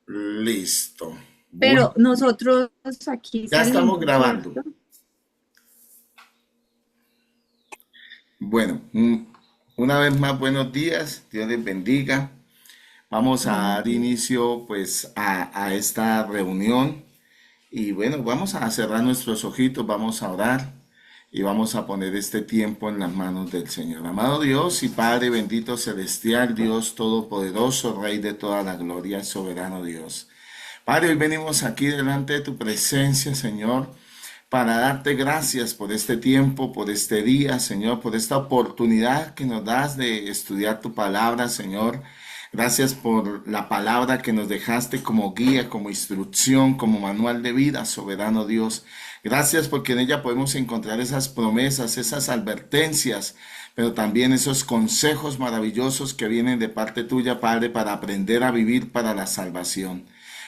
Listo. Pero nosotros aquí Ya estamos salimos, grabando. ¿cierto? Bueno, una vez más, buenos días. Dios les bendiga. Vamos a Buenos dar días. inicio pues a esta reunión. Y bueno, vamos a cerrar nuestros ojitos, vamos a orar y vamos a poner este tiempo en las manos del Señor. Amado Dios y Padre bendito celestial, Dios todopoderoso, Rey de toda la gloria, soberano Dios. Padre, hoy venimos aquí delante de tu presencia, Señor, para darte gracias por este tiempo, por este día, Señor, por esta oportunidad que nos das de estudiar tu palabra, Señor. Gracias por la palabra que nos dejaste como guía, como instrucción, como manual de vida, soberano Dios. Gracias porque en ella podemos encontrar esas promesas, esas advertencias, pero también esos consejos maravillosos que vienen de parte tuya, Padre, para aprender a vivir para la salvación.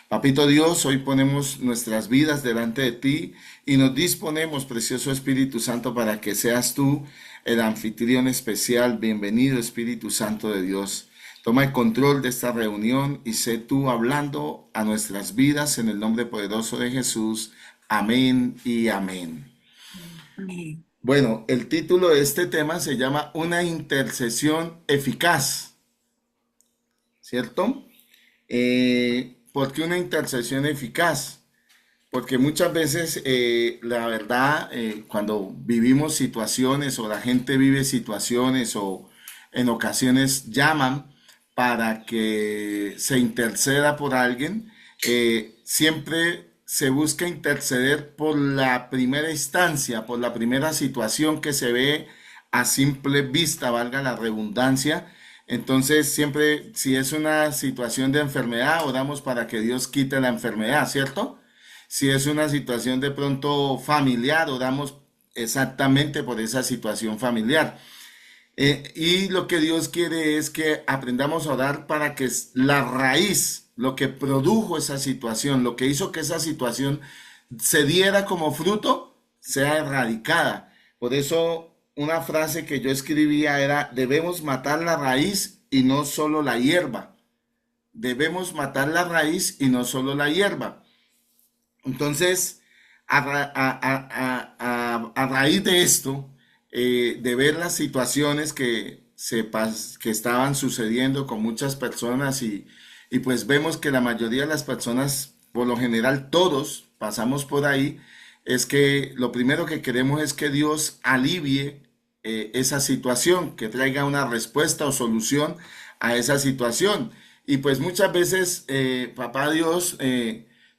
Papito Dios, hoy ponemos nuestras vidas delante de ti y nos disponemos, precioso Espíritu Santo, para que seas tú el anfitrión especial. Bienvenido, Espíritu Santo de Dios. Toma el control de esta reunión y sé tú hablando a nuestras vidas en el nombre poderoso de Jesús. Amén y amén. Amén. Bueno, el título de este tema se llama Una intercesión eficaz, ¿cierto? ¿Por qué una intercesión eficaz? Porque muchas veces, la verdad, cuando vivimos situaciones o la gente vive situaciones o en ocasiones llaman para que se interceda por alguien, siempre se busca interceder por la primera instancia, por la primera situación que se ve a simple vista, valga la redundancia. Entonces, siempre, si es una situación de enfermedad, oramos para que Dios quite la enfermedad, ¿cierto? Si es una situación de pronto familiar, oramos exactamente por esa situación familiar. Y lo que Dios quiere es que aprendamos a orar para que la raíz, lo que produjo esa situación, lo que hizo que esa situación se diera como fruto, sea erradicada. Por eso una frase que yo escribía era, debemos matar la raíz y no solo la hierba. Debemos matar la raíz y no solo la hierba. Entonces, a raíz de esto, de ver las situaciones que estaban sucediendo con muchas personas y pues vemos que la mayoría de las personas, por lo general todos pasamos por ahí, es que lo primero que queremos es que Dios alivie esa situación, que traiga una respuesta o solución a esa situación. Y pues muchas veces, papá Dios,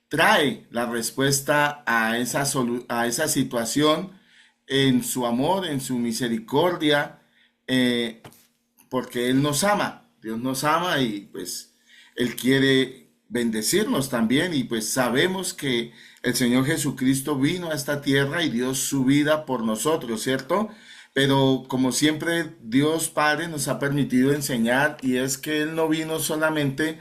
trae la respuesta a a esa situación en su amor, en su misericordia, eh, porque Él nos ama. Dios nos ama y pues Él quiere bendecirnos también y pues sabemos que el Señor Jesucristo vino a esta tierra y dio su vida por nosotros, ¿cierto? Pero como siempre Dios Padre nos ha permitido enseñar y es que Él no vino solamente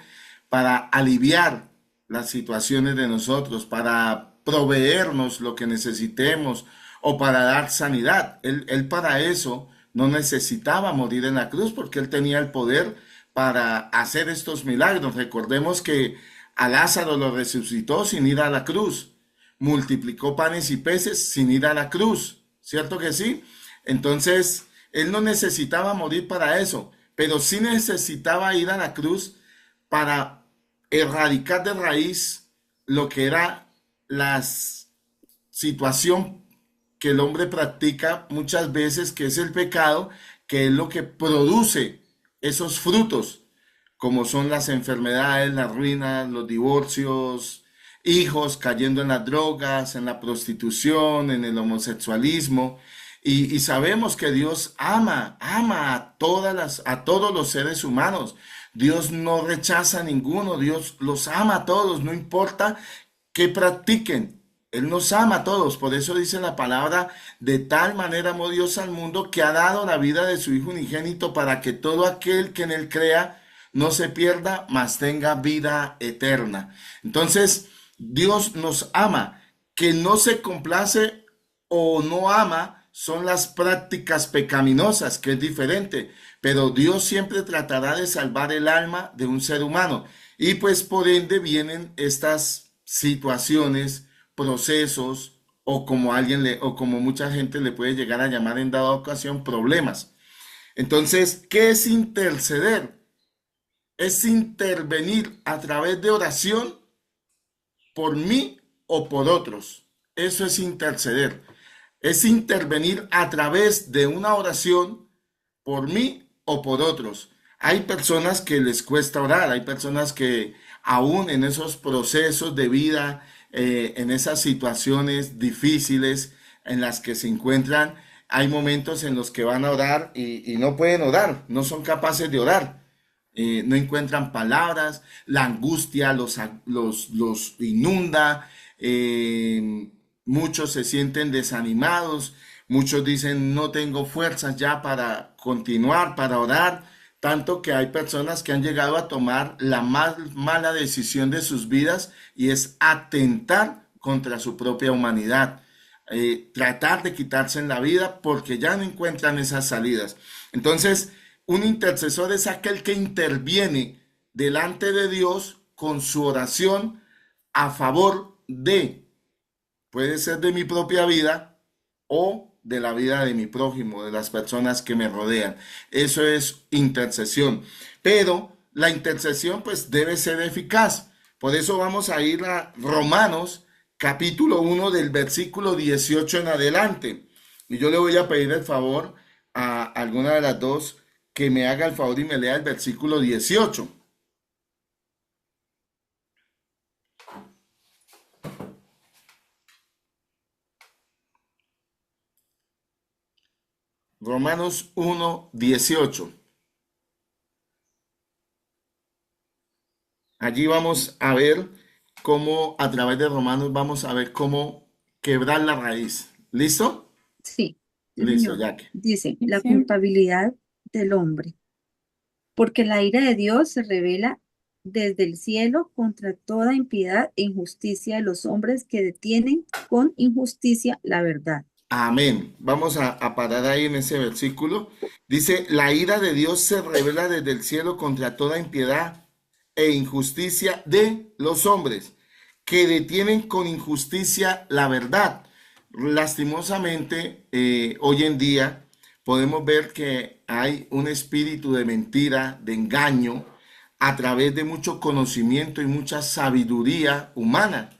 para aliviar las situaciones de nosotros, para proveernos lo que necesitemos o para dar sanidad. Él para eso no necesitaba morir en la cruz porque él tenía el poder para hacer estos milagros. Recordemos que a Lázaro lo resucitó sin ir a la cruz, multiplicó panes y peces sin ir a la cruz, ¿cierto que sí? Entonces, él no necesitaba morir para eso, pero sí necesitaba ir a la cruz para erradicar de raíz lo que era la situación que el hombre practica muchas veces, que es el pecado, que es lo que produce esos frutos, como son las enfermedades, las ruinas, los divorcios, hijos cayendo en las drogas, en la prostitución, en el homosexualismo. Y sabemos que Dios ama a todos los seres humanos. Dios no rechaza a ninguno, Dios los ama a todos, no importa qué practiquen. Él nos ama a todos, por eso dice la palabra, de tal manera amó Dios al mundo que ha dado la vida de su Hijo unigénito para que todo aquel que en él crea no se pierda, mas tenga vida eterna. Entonces, Dios nos ama, que no se complace o no ama son las prácticas pecaminosas, que es diferente, pero Dios siempre tratará de salvar el alma de un ser humano. Y pues por ende vienen estas situaciones, procesos, o como mucha gente le puede llegar a llamar en dada ocasión, problemas. Entonces, ¿qué es interceder? Es intervenir a través de oración por mí o por otros. Eso es interceder. Es intervenir a través de una oración por mí o por otros. Hay personas que les cuesta orar, hay personas que aún en esos procesos de vida, en esas situaciones difíciles en las que se encuentran, hay momentos en los que van a orar y no pueden orar, no son capaces de orar. No encuentran palabras, la angustia los inunda, muchos se sienten desanimados, muchos dicen no tengo fuerzas ya para continuar, para orar, tanto que hay personas que han llegado a tomar la más mala decisión de sus vidas y es atentar contra su propia humanidad, tratar de quitarse en la vida porque ya no encuentran esas salidas. Entonces, un intercesor es aquel que interviene delante de Dios con su oración a favor de, puede ser de mi propia vida o de la vida de mi prójimo, de las personas que me rodean. Eso es intercesión. Pero la intercesión pues debe ser eficaz. Por eso vamos a ir a Romanos capítulo 1 del versículo 18 en adelante. Y yo le voy a pedir el favor a alguna de las dos que me haga el favor y me lea el versículo 18. Romanos 1:18. Allí vamos a ver cómo, a través de Romanos, vamos a ver cómo quebrar la raíz. ¿Listo? Sí, sí, Listo, señor. Jack. Dice, la Dice, culpabilidad del hombre, porque la ira de Dios se revela desde el cielo contra toda impiedad e injusticia de los hombres que detienen con injusticia la verdad. Amén. Vamos a parar ahí en ese versículo. Dice, la ira de Dios se revela desde el cielo contra toda impiedad e injusticia de los hombres que detienen con injusticia la verdad. Lastimosamente, hoy en día podemos ver que hay un espíritu de mentira, de engaño, a través de mucho conocimiento y mucha sabiduría humana.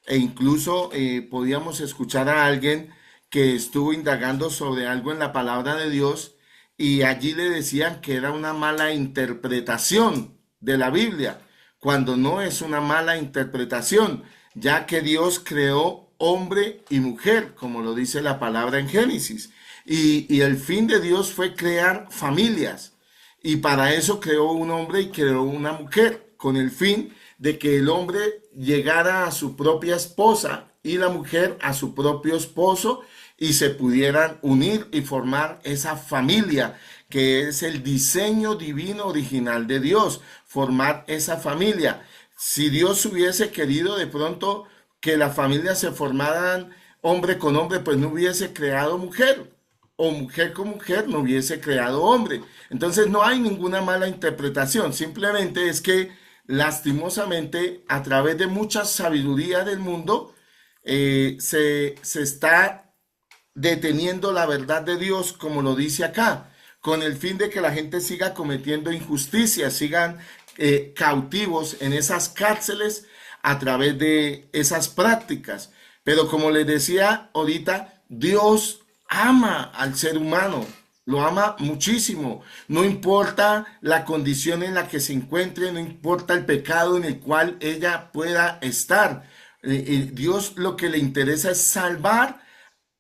E incluso podíamos escuchar a alguien que estuvo indagando sobre algo en la palabra de Dios y allí le decían que era una mala interpretación de la Biblia, cuando no es una mala interpretación, ya que Dios creó hombre y mujer, como lo dice la palabra en Génesis. Y el fin de Dios fue crear familias. Y para eso creó un hombre y creó una mujer, con el fin de que el hombre llegara a su propia esposa y la mujer a su propio esposo y se pudieran unir y formar esa familia que es el diseño divino original de Dios, formar esa familia. Si Dios hubiese querido de pronto que la familia se formaran hombre con hombre, pues no hubiese creado mujer, o mujer con mujer no hubiese creado hombre. Entonces no hay ninguna mala interpretación, simplemente es que lastimosamente a través de mucha sabiduría del mundo se está deteniendo la verdad de Dios, como lo dice acá, con el fin de que la gente siga cometiendo injusticias, sigan cautivos en esas cárceles a través de esas prácticas. Pero como les decía ahorita, Dios ama al ser humano, lo ama muchísimo. No importa la condición en la que se encuentre, no importa el pecado en el cual ella pueda estar. Dios lo que le interesa es salvar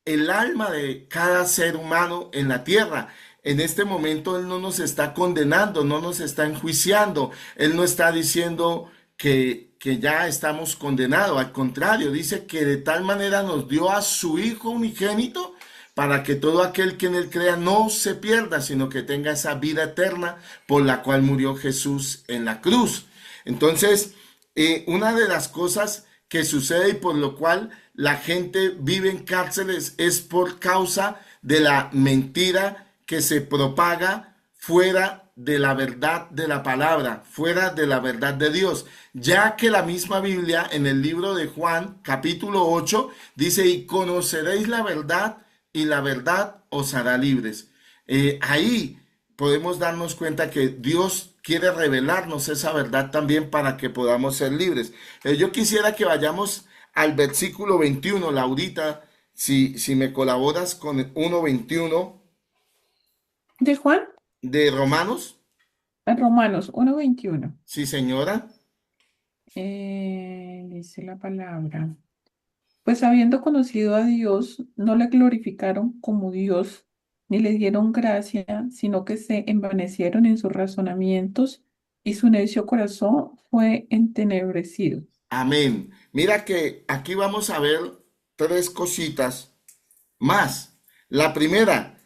el alma de cada ser humano en la tierra. En este momento Él no nos está condenando, no nos está enjuiciando, Él no está diciendo que ya estamos condenados, al contrario, dice que de tal manera nos dio a su Hijo unigénito para que todo aquel que en Él crea no se pierda, sino que tenga esa vida eterna por la cual murió Jesús en la cruz. Entonces, una de las cosas que sucede y por lo cual la gente vive en cárceles es por causa de la mentira que se propaga fuera de la verdad de la palabra, fuera de la verdad de Dios, ya que la misma Biblia en el libro de Juan, capítulo 8, dice, y conoceréis la verdad y la verdad os hará libres. Ahí podemos darnos cuenta que Dios quiere revelarnos esa verdad también para que podamos ser libres. Yo quisiera que vayamos al versículo 21, Laurita, si me colaboras con el 1:21 De Juan, de Romanos. a Romanos 1:21. Sí, señora. Dice la palabra. Pues habiendo conocido a Dios, no le glorificaron como Dios, ni le dieron gracia, sino que se envanecieron en sus razonamientos y su necio corazón fue entenebrecido. Amén. Mira que aquí vamos a ver tres cositas más. La primera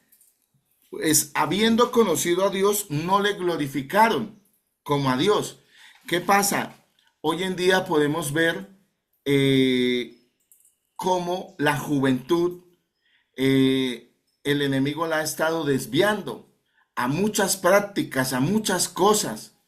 es, habiendo conocido a Dios, no le glorificaron como a Dios. ¿Qué pasa? Hoy en día podemos ver cómo la juventud, el enemigo la ha estado desviando a muchas prácticas, a muchas cosas.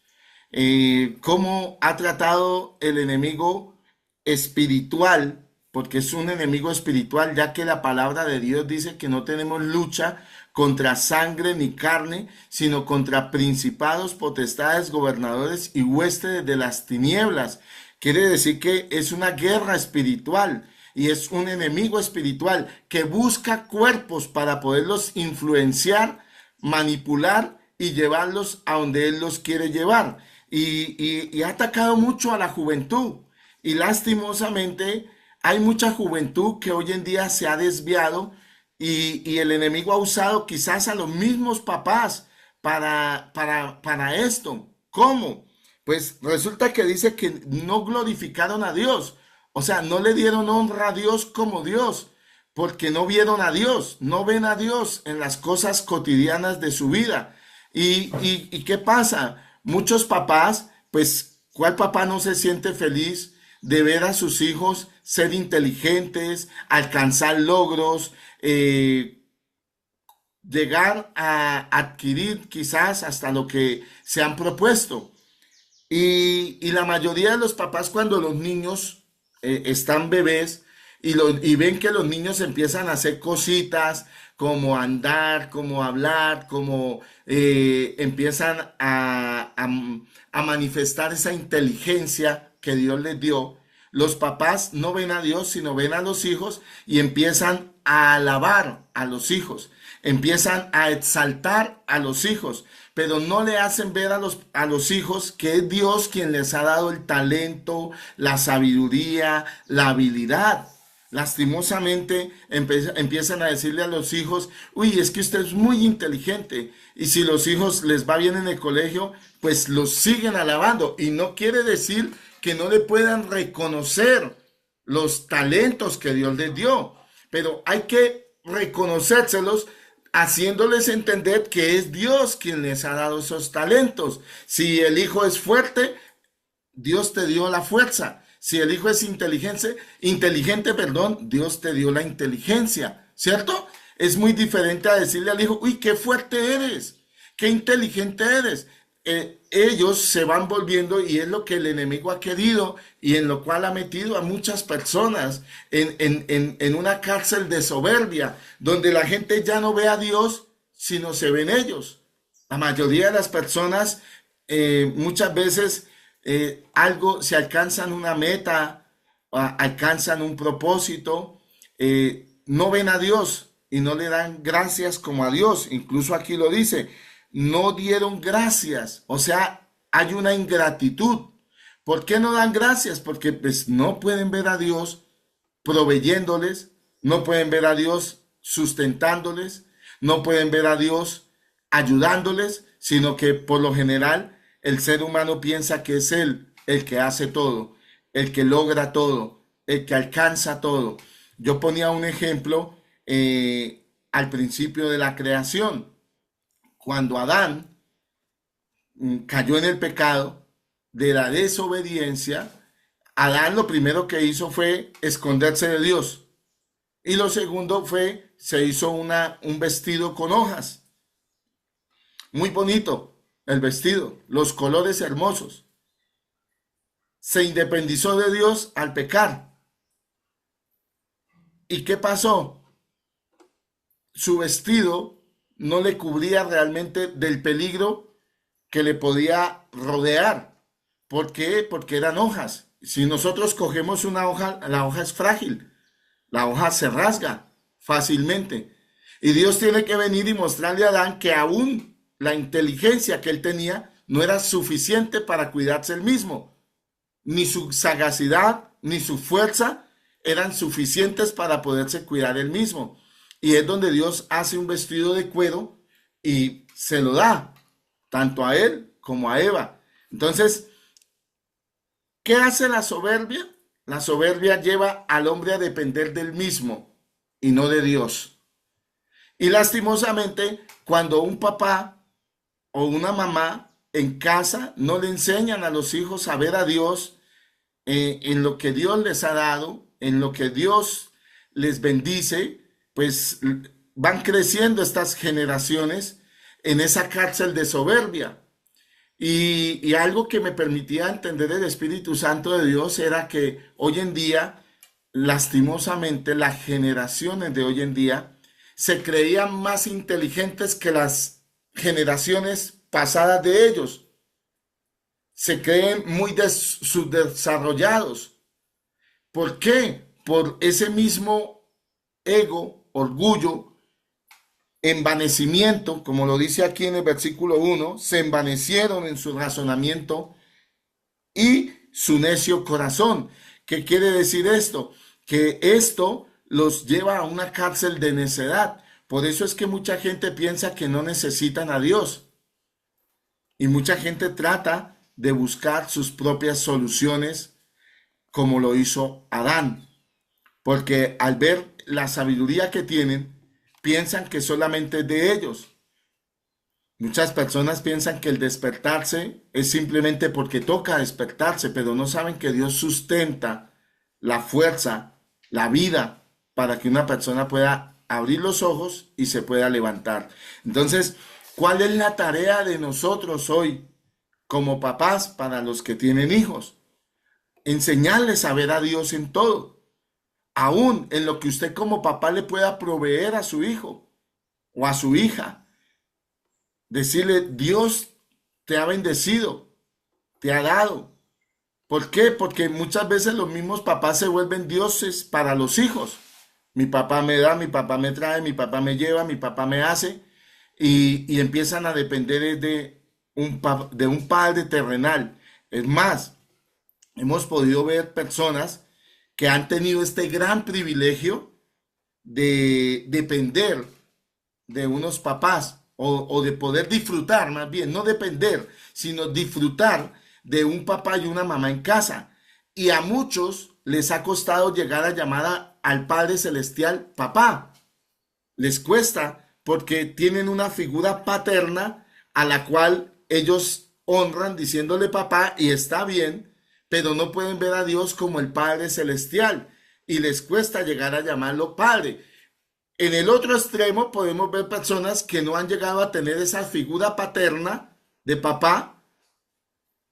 Cómo ha tratado el enemigo espiritual, porque es un enemigo espiritual, ya que la palabra de Dios dice que no tenemos lucha contra sangre ni carne, sino contra principados, potestades, gobernadores y huestes de las tinieblas. Quiere decir que es una guerra espiritual y es un enemigo espiritual que busca cuerpos para poderlos influenciar, manipular y llevarlos a donde Él los quiere llevar. Y ha atacado mucho a la juventud. Y lastimosamente hay mucha juventud que hoy en día se ha desviado y el enemigo ha usado quizás a los mismos papás para esto. ¿Cómo? Pues resulta que dice que no glorificaron a Dios. O sea, no le dieron honra a Dios como Dios, porque no vieron a Dios, no ven a Dios en las cosas cotidianas de su vida. ¿Y qué pasa? Muchos papás, pues, ¿cuál papá no se siente feliz de ver a sus hijos ser inteligentes, alcanzar logros, llegar a adquirir quizás hasta lo que se han propuesto? Y la mayoría de los papás cuando los niños están bebés y ven que los niños empiezan a hacer cositas como andar, como hablar, como empiezan a manifestar esa inteligencia que Dios les dio, los papás no ven a Dios, sino ven a los hijos y empiezan a alabar a los hijos, empiezan a exaltar a los hijos, pero no le hacen ver a los hijos que es Dios quien les ha dado el talento, la sabiduría, la habilidad. Lastimosamente empiezan a decirle a los hijos, uy, es que usted es muy inteligente. Y si los hijos les va bien en el colegio, pues los siguen alabando. Y no quiere decir que no le puedan reconocer los talentos que Dios les dio, pero hay que reconocérselos haciéndoles entender que es Dios quien les ha dado esos talentos. Si el hijo es fuerte, Dios te dio la fuerza. Si el hijo es inteligente, perdón, Dios te dio la inteligencia, ¿cierto? Es muy diferente a decirle al hijo, uy, qué fuerte eres, qué inteligente eres. Ellos se van volviendo y es lo que el enemigo ha querido y en lo cual ha metido a muchas personas en una cárcel de soberbia, donde la gente ya no ve a Dios, sino se ven ellos. La mayoría de las personas muchas veces algo, se alcanzan una meta, alcanzan un propósito, no ven a Dios y no le dan gracias como a Dios. Incluso aquí lo dice, no dieron gracias, o sea, hay una ingratitud. ¿Por qué no dan gracias? Porque pues no pueden ver a Dios proveyéndoles, no pueden ver a Dios sustentándoles, no pueden ver a Dios ayudándoles, sino que por lo general el ser humano piensa que es Él el que hace todo, el que logra todo, el que alcanza todo. Yo ponía un ejemplo al principio de la creación. Cuando Adán cayó en el pecado de la desobediencia, Adán lo primero que hizo fue esconderse de Dios. Y lo segundo fue se hizo un vestido con hojas. Muy bonito el vestido, los colores hermosos. Se independizó de Dios al pecar. ¿Y qué pasó? Su vestido no le cubría realmente del peligro que le podía rodear. ¿Por qué? Porque eran hojas. Si nosotros cogemos una hoja, la hoja es frágil. La hoja se rasga fácilmente. Y Dios tiene que venir y mostrarle a Adán que aún la inteligencia que él tenía no era suficiente para cuidarse él mismo. Ni su sagacidad, ni su fuerza eran suficientes para poderse cuidar él mismo. Y es donde Dios hace un vestido de cuero y se lo da, tanto a él como a Eva. Entonces, ¿qué hace la soberbia? La soberbia lleva al hombre a depender del mismo y no de Dios. Y lastimosamente, cuando un papá o una mamá en casa no le enseñan a los hijos a ver a Dios en lo que Dios les ha dado, en lo que Dios les bendice, pues van creciendo estas generaciones en esa cárcel de soberbia. Y algo que me permitía entender el Espíritu Santo de Dios era que hoy en día, lastimosamente, las generaciones de hoy en día se creían más inteligentes que las generaciones pasadas de ellos. Se creen muy subdesarrollados. ¿Por qué? Por ese mismo ego, orgullo, envanecimiento, como lo dice aquí en el versículo 1, se envanecieron en su razonamiento y su necio corazón. ¿Qué quiere decir esto? Que esto los lleva a una cárcel de necedad. Por eso es que mucha gente piensa que no necesitan a Dios. Y mucha gente trata de buscar sus propias soluciones como lo hizo Adán. Porque al ver la sabiduría que tienen, piensan que solamente es de ellos. Muchas personas piensan que el despertarse es simplemente porque toca despertarse, pero no saben que Dios sustenta la fuerza, la vida, para que una persona pueda abrir los ojos y se pueda levantar. Entonces, ¿cuál es la tarea de nosotros hoy como papás para los que tienen hijos? Enseñarles a ver a Dios en todo. Aún en lo que usted como papá le pueda proveer a su hijo o a su hija. Decirle, Dios te ha bendecido, te ha dado. ¿Por qué? Porque muchas veces los mismos papás se vuelven dioses para los hijos. Mi papá me da, mi papá me trae, mi papá me lleva, mi papá me hace. Y empiezan a depender de un padre terrenal. Es más, hemos podido ver personas que han tenido este gran privilegio de depender de unos papás o de poder disfrutar, más bien, no depender, sino disfrutar de un papá y una mamá en casa. Y a muchos les ha costado llegar a llamar al Padre Celestial papá. Les cuesta porque tienen una figura paterna a la cual ellos honran diciéndole papá y está bien, pero no pueden ver a Dios como el Padre Celestial y les cuesta llegar a llamarlo Padre. En el otro extremo podemos ver personas que no han llegado a tener esa figura paterna de papá,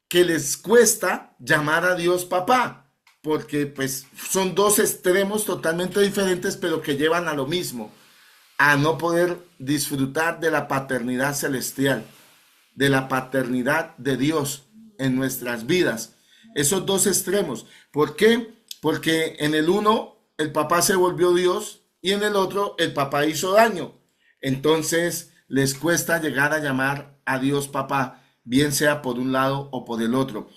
que les cuesta llamar a Dios papá, porque pues son dos extremos totalmente diferentes, pero que llevan a lo mismo, a no poder disfrutar de la paternidad celestial, de la paternidad de Dios en nuestras vidas. Esos dos extremos. ¿Por qué? Porque en el uno el papá se volvió Dios y en el otro el papá hizo daño. Entonces les cuesta llegar a llamar a Dios papá, bien sea por un lado o por el otro.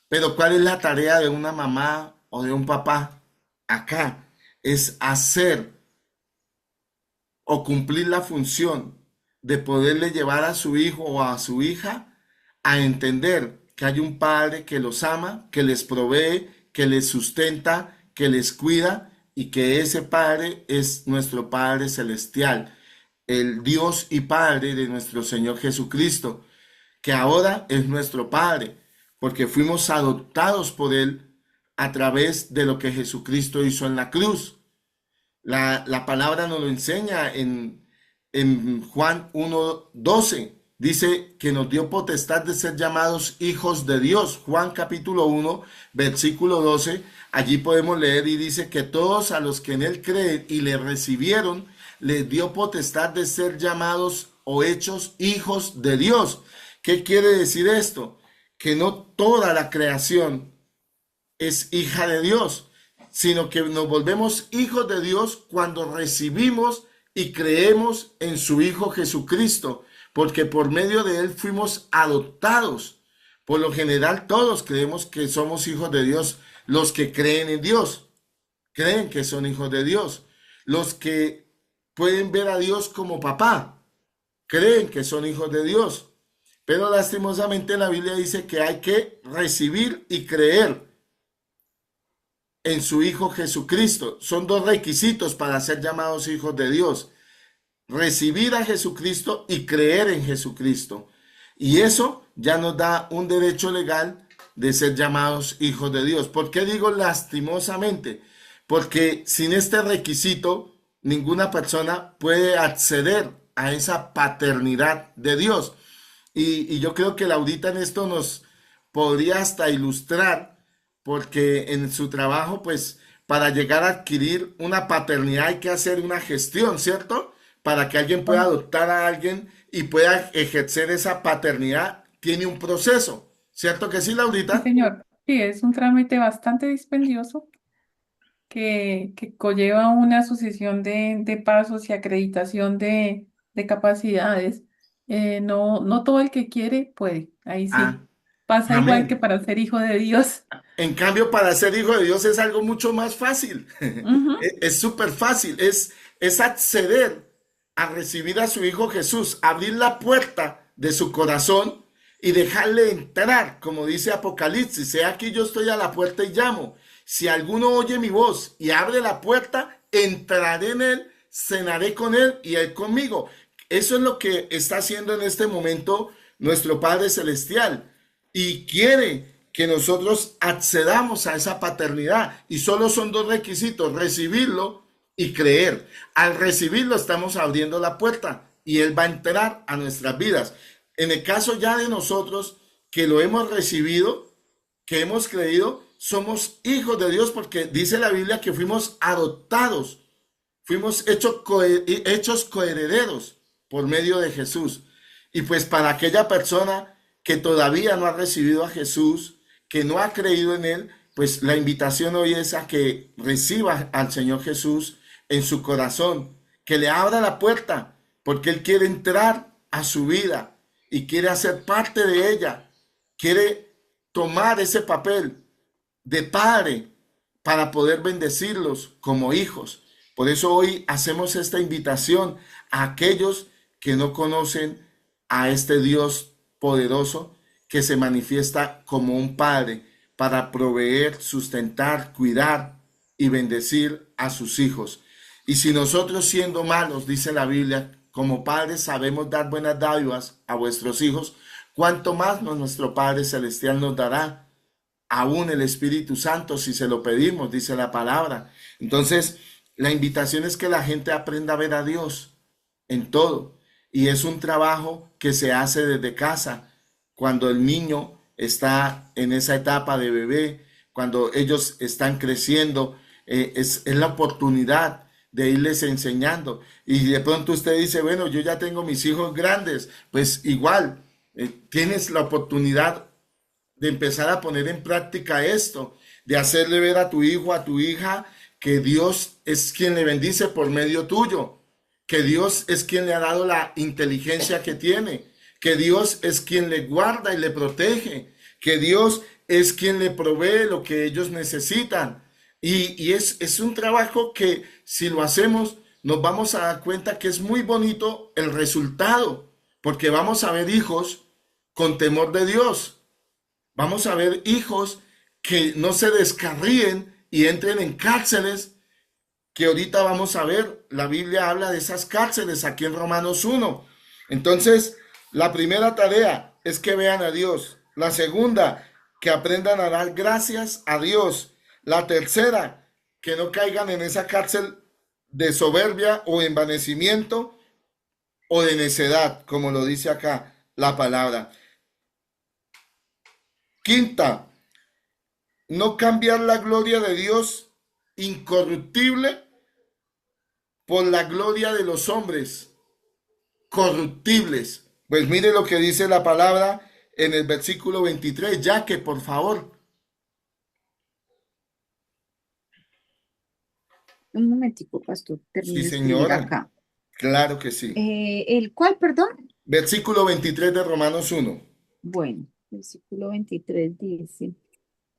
Pero ¿cuál es la tarea de una mamá o de un papá? Acá es hacer o cumplir la función de poderle llevar a su hijo o a su hija a entender que hay un padre que los ama, que les provee, que les sustenta, que les cuida y que ese padre es nuestro Padre Celestial, el Dios y Padre de nuestro Señor Jesucristo, que ahora es nuestro Padre, porque fuimos adoptados por Él a través de lo que Jesucristo hizo en la cruz. La palabra nos lo enseña en Juan 1:12. Dice que nos dio potestad de ser llamados hijos de Dios. Juan capítulo 1, versículo 12. Allí podemos leer y dice que todos a los que en él creen y le recibieron, les dio potestad de ser llamados o hechos hijos de Dios. ¿Qué quiere decir esto? Que no toda la creación es hija de Dios, sino que nos volvemos hijos de Dios cuando recibimos y creemos en su Hijo Jesucristo, porque por medio de él fuimos adoptados. Por lo general todos creemos que somos hijos de Dios. Los que creen en Dios, creen que son hijos de Dios. Los que pueden ver a Dios como papá, creen que son hijos de Dios. Pero lastimosamente la Biblia dice que hay que recibir y creer en su Hijo Jesucristo. Son dos requisitos para ser llamados hijos de Dios: recibir a Jesucristo y creer en Jesucristo. Y eso ya nos da un derecho legal de ser llamados hijos de Dios. ¿Por qué digo lastimosamente? Porque sin este requisito, ninguna persona puede acceder a esa paternidad de Dios. Y yo creo que Laurita en esto nos podría hasta ilustrar, porque en su trabajo, pues, para llegar a adquirir una paternidad hay que hacer una gestión, ¿cierto? Para que alguien pueda adoptar a alguien y pueda ejercer esa paternidad, tiene un proceso, ¿cierto que sí, Sí, Laurita? señor. Sí, es un trámite bastante dispendioso que conlleva una sucesión de pasos y acreditación de capacidades. No todo el que quiere puede. Ahí Ah, sí. Pasa igual que amén. para ser hijo de Dios. En cambio, para ser hijo de Dios es algo mucho más fácil. Ujú. Es súper fácil. Es acceder a recibir a su Hijo Jesús, abrir la puerta de su corazón y dejarle entrar, como dice Apocalipsis: he aquí yo estoy a la puerta y llamo. Si alguno oye mi voz y abre la puerta, entraré en él, cenaré con él y él conmigo. Eso es lo que está haciendo en este momento nuestro Padre Celestial, y quiere que nosotros accedamos a esa paternidad. Y solo son dos requisitos: recibirlo y creer. Al recibirlo estamos abriendo la puerta y él va a entrar a nuestras vidas. En el caso ya de nosotros que lo hemos recibido, que hemos creído, somos hijos de Dios, porque dice la Biblia que fuimos adoptados, fuimos hechos coherederos por medio de Jesús. Y pues para aquella persona que todavía no ha recibido a Jesús, que no ha creído en él, pues la invitación hoy es a que reciba al Señor Jesús en su corazón, que le abra la puerta, porque él quiere entrar a su vida y quiere hacer parte de ella, quiere tomar ese papel de padre para poder bendecirlos como hijos. Por eso hoy hacemos esta invitación a aquellos que no conocen a este Dios poderoso, que se manifiesta como un padre para proveer, sustentar, cuidar y bendecir a sus hijos. Y si nosotros, siendo malos, dice la Biblia, como padres sabemos dar buenas dádivas a vuestros hijos, cuánto más nuestro Padre Celestial nos dará aún el Espíritu Santo si se lo pedimos, dice la palabra. Entonces, la invitación es que la gente aprenda a ver a Dios en todo. Y es un trabajo que se hace desde casa, cuando el niño está en esa etapa de bebé, cuando ellos están creciendo, es la oportunidad de irles enseñando. Y de pronto usted dice, bueno, yo ya tengo mis hijos grandes, pues igual, tienes la oportunidad de empezar a poner en práctica esto, de hacerle ver a tu hijo, a tu hija, que Dios es quien le bendice por medio tuyo, que Dios es quien le ha dado la inteligencia que tiene, que Dios es quien le guarda y le protege, que Dios es quien le provee lo que ellos necesitan. Y es un trabajo que, si lo hacemos, nos vamos a dar cuenta que es muy bonito el resultado, porque vamos a ver hijos con temor de Dios. Vamos a ver hijos que no se descarríen y entren en cárceles, que ahorita vamos a ver. La Biblia habla de esas cárceles aquí en Romanos 1. Entonces, la primera tarea es que vean a Dios. La segunda, que aprendan a dar gracias a Dios. La tercera, que no caigan en esa cárcel de soberbia o envanecimiento o de necedad, como lo dice acá la palabra. Quinta, no cambiar la gloria de Dios incorruptible por la gloria de los hombres corruptibles. Pues mire lo que dice la palabra en el versículo 23, ya que por favor. Un momentico, pastor, Sí, termino de escribir señora, acá. claro que sí. ¿El cuál, perdón? Versículo 23 de Romanos 1. Bueno, versículo 23 dice,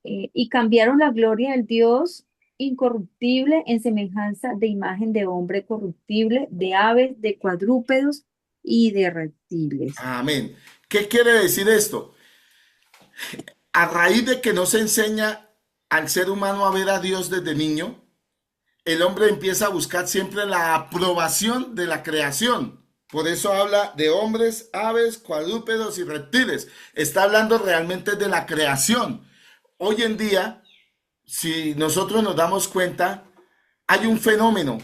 y cambiaron la gloria del Dios incorruptible en semejanza de imagen de hombre corruptible, de aves, de cuadrúpedos y de reptiles. Amén. ¿Qué quiere decir esto? A raíz de que no se enseña al ser humano a ver a Dios desde niño, el hombre empieza a buscar siempre la aprobación de la creación. Por eso habla de hombres, aves, cuadrúpedos y reptiles. Está hablando realmente de la creación. Hoy en día, si nosotros nos damos cuenta, hay un fenómeno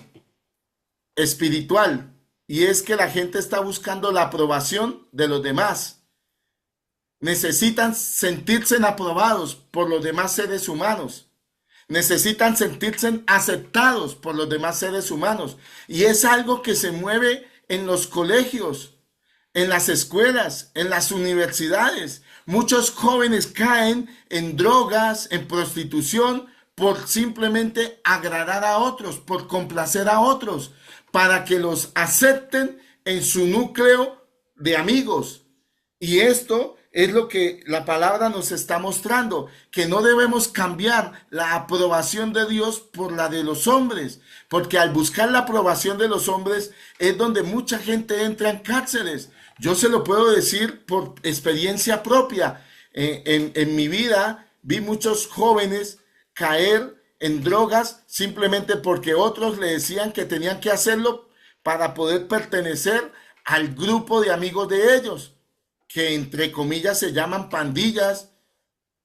espiritual y es que la gente está buscando la aprobación de los demás. Necesitan sentirse aprobados por los demás seres humanos. Necesitan sentirse aceptados por los demás seres humanos. Y es algo que se mueve en los colegios, en las escuelas, en las universidades. Muchos jóvenes caen en drogas, en prostitución, por simplemente agradar a otros, por complacer a otros, para que los acepten en su núcleo de amigos. Y esto es lo que la palabra nos está mostrando, que no debemos cambiar la aprobación de Dios por la de los hombres, porque al buscar la aprobación de los hombres es donde mucha gente entra en cárceles. Yo se lo puedo decir por experiencia propia. En mi vida vi muchos jóvenes caer en drogas simplemente porque otros le decían que tenían que hacerlo para poder pertenecer al grupo de amigos de ellos, que entre comillas se llaman pandillas,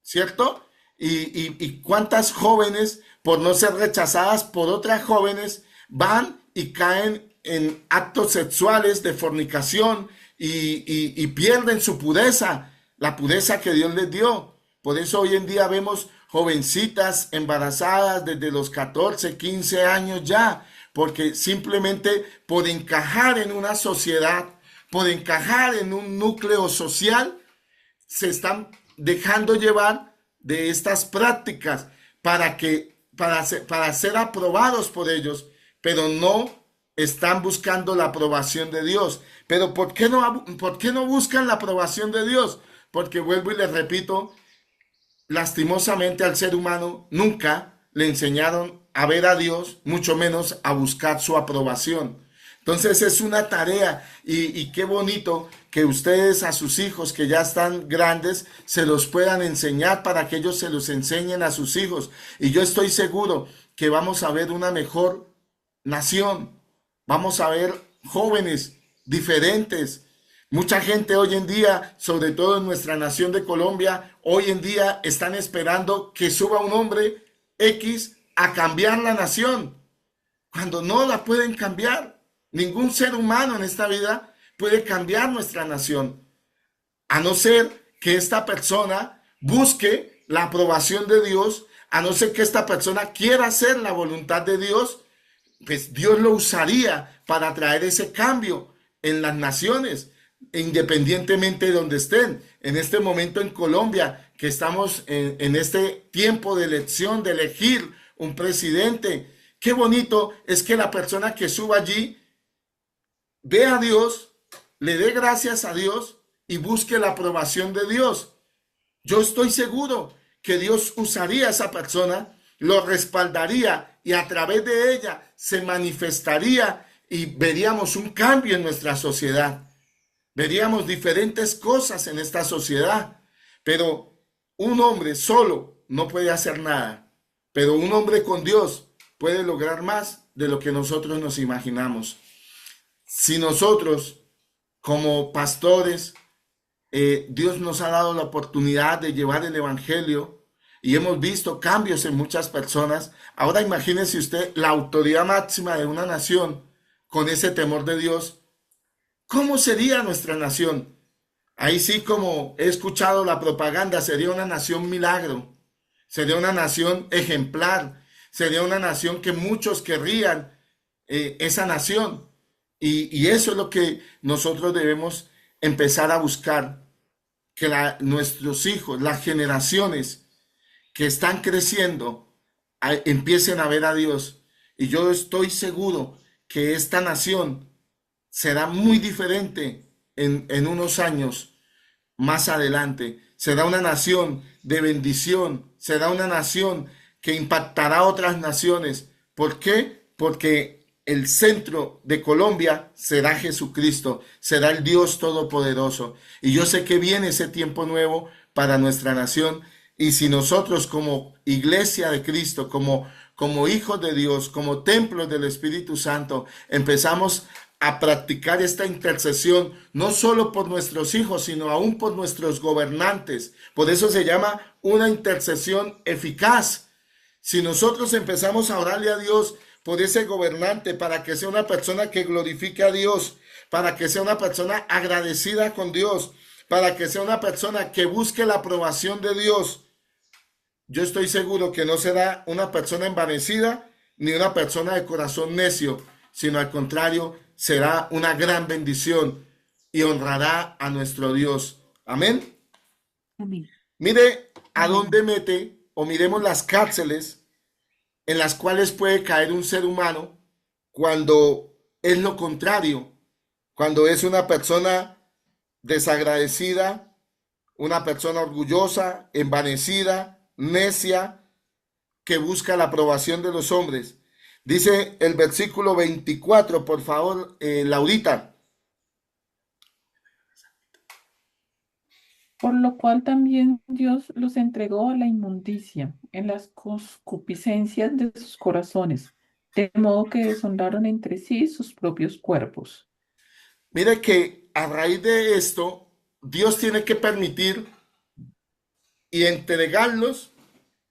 ¿cierto? Y cuántas jóvenes, por no ser rechazadas por otras jóvenes, van y caen en actos sexuales de fornicación y pierden su pureza, la pureza que Dios les dio. Por eso hoy en día vemos jovencitas embarazadas desde los 14, 15 años ya, porque simplemente por encajar en una sociedad, por encajar en un núcleo social, se están dejando llevar de estas prácticas para ser aprobados por ellos, pero no están buscando la aprobación de Dios. Pero por qué no buscan la aprobación de Dios? Porque vuelvo y les repito, lastimosamente al ser humano nunca le enseñaron a ver a Dios, mucho menos a buscar su aprobación. Entonces es una tarea y qué bonito que ustedes a sus hijos que ya están grandes se los puedan enseñar para que ellos se los enseñen a sus hijos. Y yo estoy seguro que vamos a ver una mejor nación, vamos a ver jóvenes diferentes. Mucha gente hoy en día, sobre todo en nuestra nación de Colombia, hoy en día están esperando que suba un hombre X a cambiar la nación, cuando no la pueden cambiar. Ningún ser humano en esta vida puede cambiar nuestra nación, a no ser que esta persona busque la aprobación de Dios, a no ser que esta persona quiera hacer la voluntad de Dios, pues Dios lo usaría para traer ese cambio en las naciones, independientemente de donde estén. En este momento en Colombia, que estamos en este tiempo de elección, de elegir un presidente, qué bonito es que la persona que suba allí ve a Dios, le dé gracias a Dios y busque la aprobación de Dios. Yo estoy seguro que Dios usaría a esa persona, lo respaldaría y a través de ella se manifestaría y veríamos un cambio en nuestra sociedad. Veríamos diferentes cosas en esta sociedad, pero un hombre solo no puede hacer nada, pero un hombre con Dios puede lograr más de lo que nosotros nos imaginamos. Si nosotros, como pastores, Dios nos ha dado la oportunidad de llevar el evangelio, y hemos visto cambios en muchas personas. Ahora imagínese usted la autoridad máxima de una nación con ese temor de Dios. ¿Cómo sería nuestra nación? Ahí sí, como he escuchado la propaganda, sería una nación milagro, sería una nación ejemplar, sería una nación que muchos querrían esa nación. Y eso es lo que nosotros debemos empezar a buscar, que nuestros hijos, las generaciones que están creciendo, empiecen a ver a Dios. Y yo estoy seguro que esta nación será muy diferente en unos años más adelante. Será una nación de bendición, será una nación que impactará a otras naciones. ¿Por qué? Porque el centro de Colombia será Jesucristo, será el Dios Todopoderoso. Y yo sé que viene ese tiempo nuevo para nuestra nación. Y si nosotros como iglesia de Cristo, como hijos de Dios, como templos del Espíritu Santo, empezamos a practicar esta intercesión, no solo por nuestros hijos, sino aún por nuestros gobernantes. Por eso se llama una intercesión eficaz. Si nosotros empezamos a orarle a Dios por ese gobernante, para que sea una persona que glorifique a Dios, para que sea una persona agradecida con Dios, para que sea una persona que busque la aprobación de Dios, yo estoy seguro que no será una persona envanecida ni una persona de corazón necio, sino al contrario, será una gran bendición y honrará a nuestro Dios. Amén. Amén. Mire a Amén. dónde mete, o miremos las cárceles en las cuales puede caer un ser humano cuando es lo contrario, cuando es una persona desagradecida, una persona orgullosa, envanecida, necia, que busca la aprobación de los hombres. Dice el versículo 24, por favor, Laurita. Por lo cual también Dios los entregó a la inmundicia en las concupiscencias de sus corazones, de modo que deshonraron entre sí sus propios cuerpos. Mire que a raíz de esto, Dios tiene que permitir y entregarlos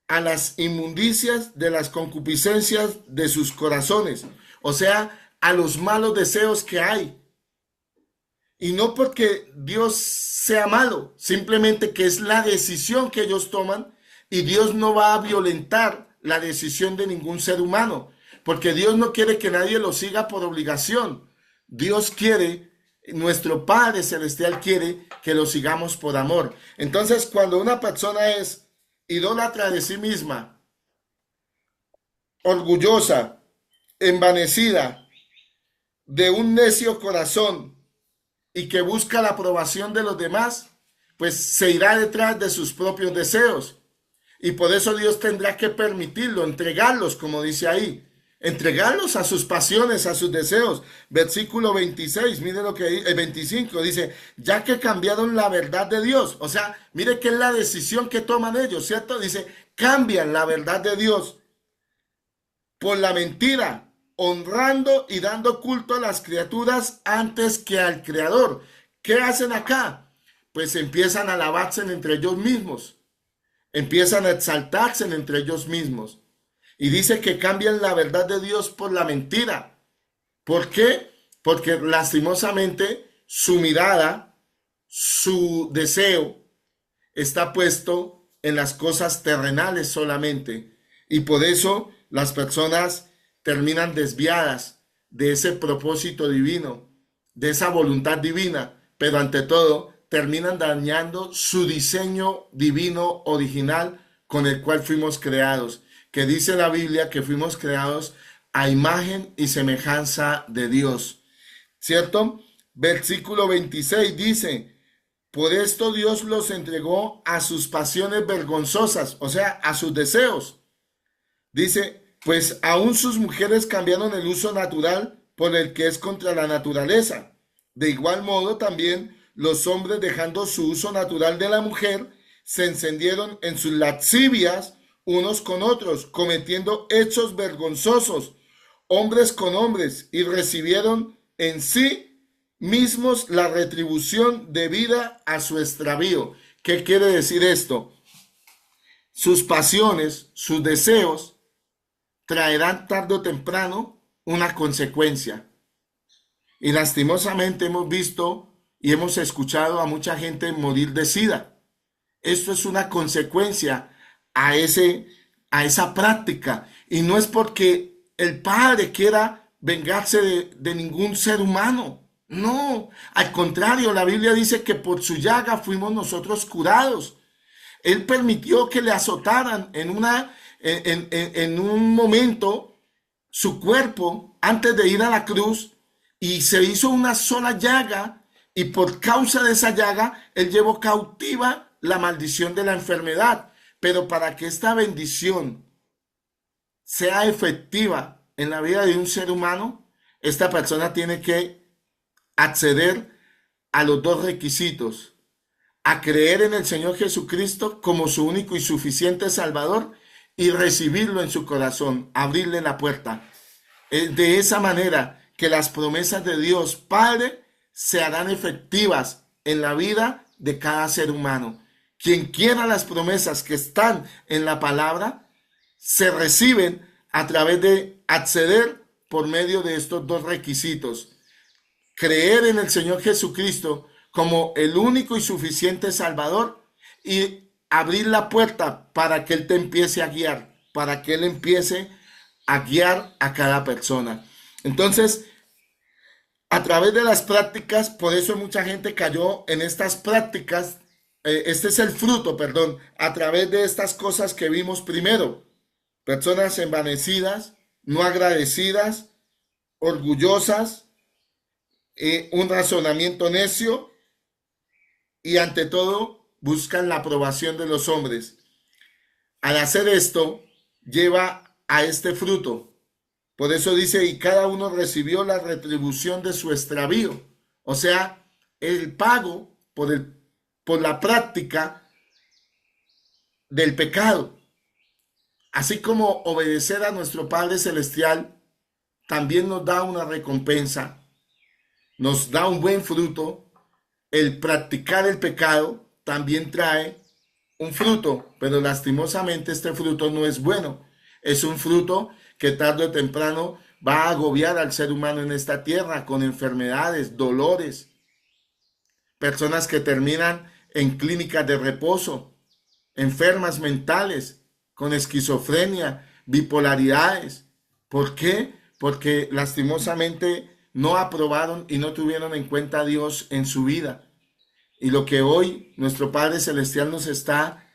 a las inmundicias de las concupiscencias de sus corazones, o sea, a los malos deseos que hay. Y no porque Dios sea malo, simplemente que es la decisión que ellos toman, y Dios no va a violentar la decisión de ningún ser humano, porque Dios no quiere que nadie lo siga por obligación. Dios quiere, nuestro Padre Celestial quiere que lo sigamos por amor. Entonces, cuando una persona es idólatra de sí misma, orgullosa, envanecida, de un necio corazón y que busca la aprobación de los demás, pues se irá detrás de sus propios deseos. Y por eso Dios tendrá que permitirlo, entregarlos, como dice ahí, entregarlos a sus pasiones, a sus deseos. Versículo 26, mire lo que dice, 25, dice, ya que cambiaron la verdad de Dios. O sea, mire que es la decisión que toman ellos, ¿cierto? Dice, cambian la verdad de Dios por la mentira, honrando y dando culto a las criaturas antes que al Creador. ¿Qué hacen acá? Pues empiezan a alabarse entre ellos mismos, empiezan a exaltarse entre ellos mismos. Y dice que cambian la verdad de Dios por la mentira. ¿Por qué? Porque lastimosamente su mirada, su deseo está puesto en las cosas terrenales solamente. Y por eso las personas terminan desviadas de ese propósito divino, de esa voluntad divina, pero ante todo terminan dañando su diseño divino original con el cual fuimos creados, que dice la Biblia que fuimos creados a imagen y semejanza de Dios, ¿cierto? Versículo 26 dice, por esto Dios los entregó a sus pasiones vergonzosas, o sea, a sus deseos. Dice, pues aún sus mujeres cambiaron el uso natural por el que es contra la naturaleza. De igual modo también los hombres, dejando su uso natural de la mujer, se encendieron en sus lascivias unos con otros, cometiendo hechos vergonzosos, hombres con hombres, y recibieron en sí mismos la retribución debida a su extravío. ¿Qué quiere decir esto? sus pasiones, sus deseos, traerán tarde o temprano una consecuencia. Y lastimosamente hemos visto y hemos escuchado a mucha gente morir de SIDA. Esto es una consecuencia a esa práctica. Y no es porque el Padre quiera vengarse de ningún ser humano. No, al contrario, la Biblia dice que por su llaga fuimos nosotros curados. Él permitió que le azotaran en un momento su cuerpo antes de ir a la cruz y se hizo una sola llaga y por causa de esa llaga él llevó cautiva la maldición de la enfermedad. Pero para que esta bendición sea efectiva en la vida de un ser humano, esta persona tiene que acceder a los dos requisitos: a creer en el Señor Jesucristo como su único y suficiente Salvador y recibirlo en su corazón, abrirle la puerta. Es de esa manera que las promesas de Dios Padre se harán efectivas en la vida de cada ser humano. Quien quiera las promesas que están en la palabra, se reciben a través de acceder por medio de estos dos requisitos: creer en el Señor Jesucristo como el único y suficiente Salvador y abrir la puerta para que Él te empiece a guiar, para que Él empiece a guiar a cada persona. Entonces, a través de las prácticas, por eso mucha gente cayó en estas prácticas. Este es el fruto, perdón, a través de estas cosas que vimos primero: personas envanecidas, no agradecidas, orgullosas, un razonamiento necio y ante todo buscan la aprobación de los hombres. Al hacer esto, lleva a este fruto. Por eso dice, y cada uno recibió la retribución de su extravío. O sea, el pago por la práctica del pecado. Así como obedecer a nuestro Padre Celestial también nos da una recompensa, nos da un buen fruto. El practicar el pecado también trae un fruto, pero lastimosamente este fruto no es bueno. Es un fruto que tarde o temprano va a agobiar al ser humano en esta tierra con enfermedades, dolores, personas que terminan en clínicas de reposo, enfermas mentales, con esquizofrenia, bipolaridades. ¿Por qué? Porque lastimosamente no aprobaron y no tuvieron en cuenta a Dios en su vida. Y lo que hoy nuestro Padre Celestial nos está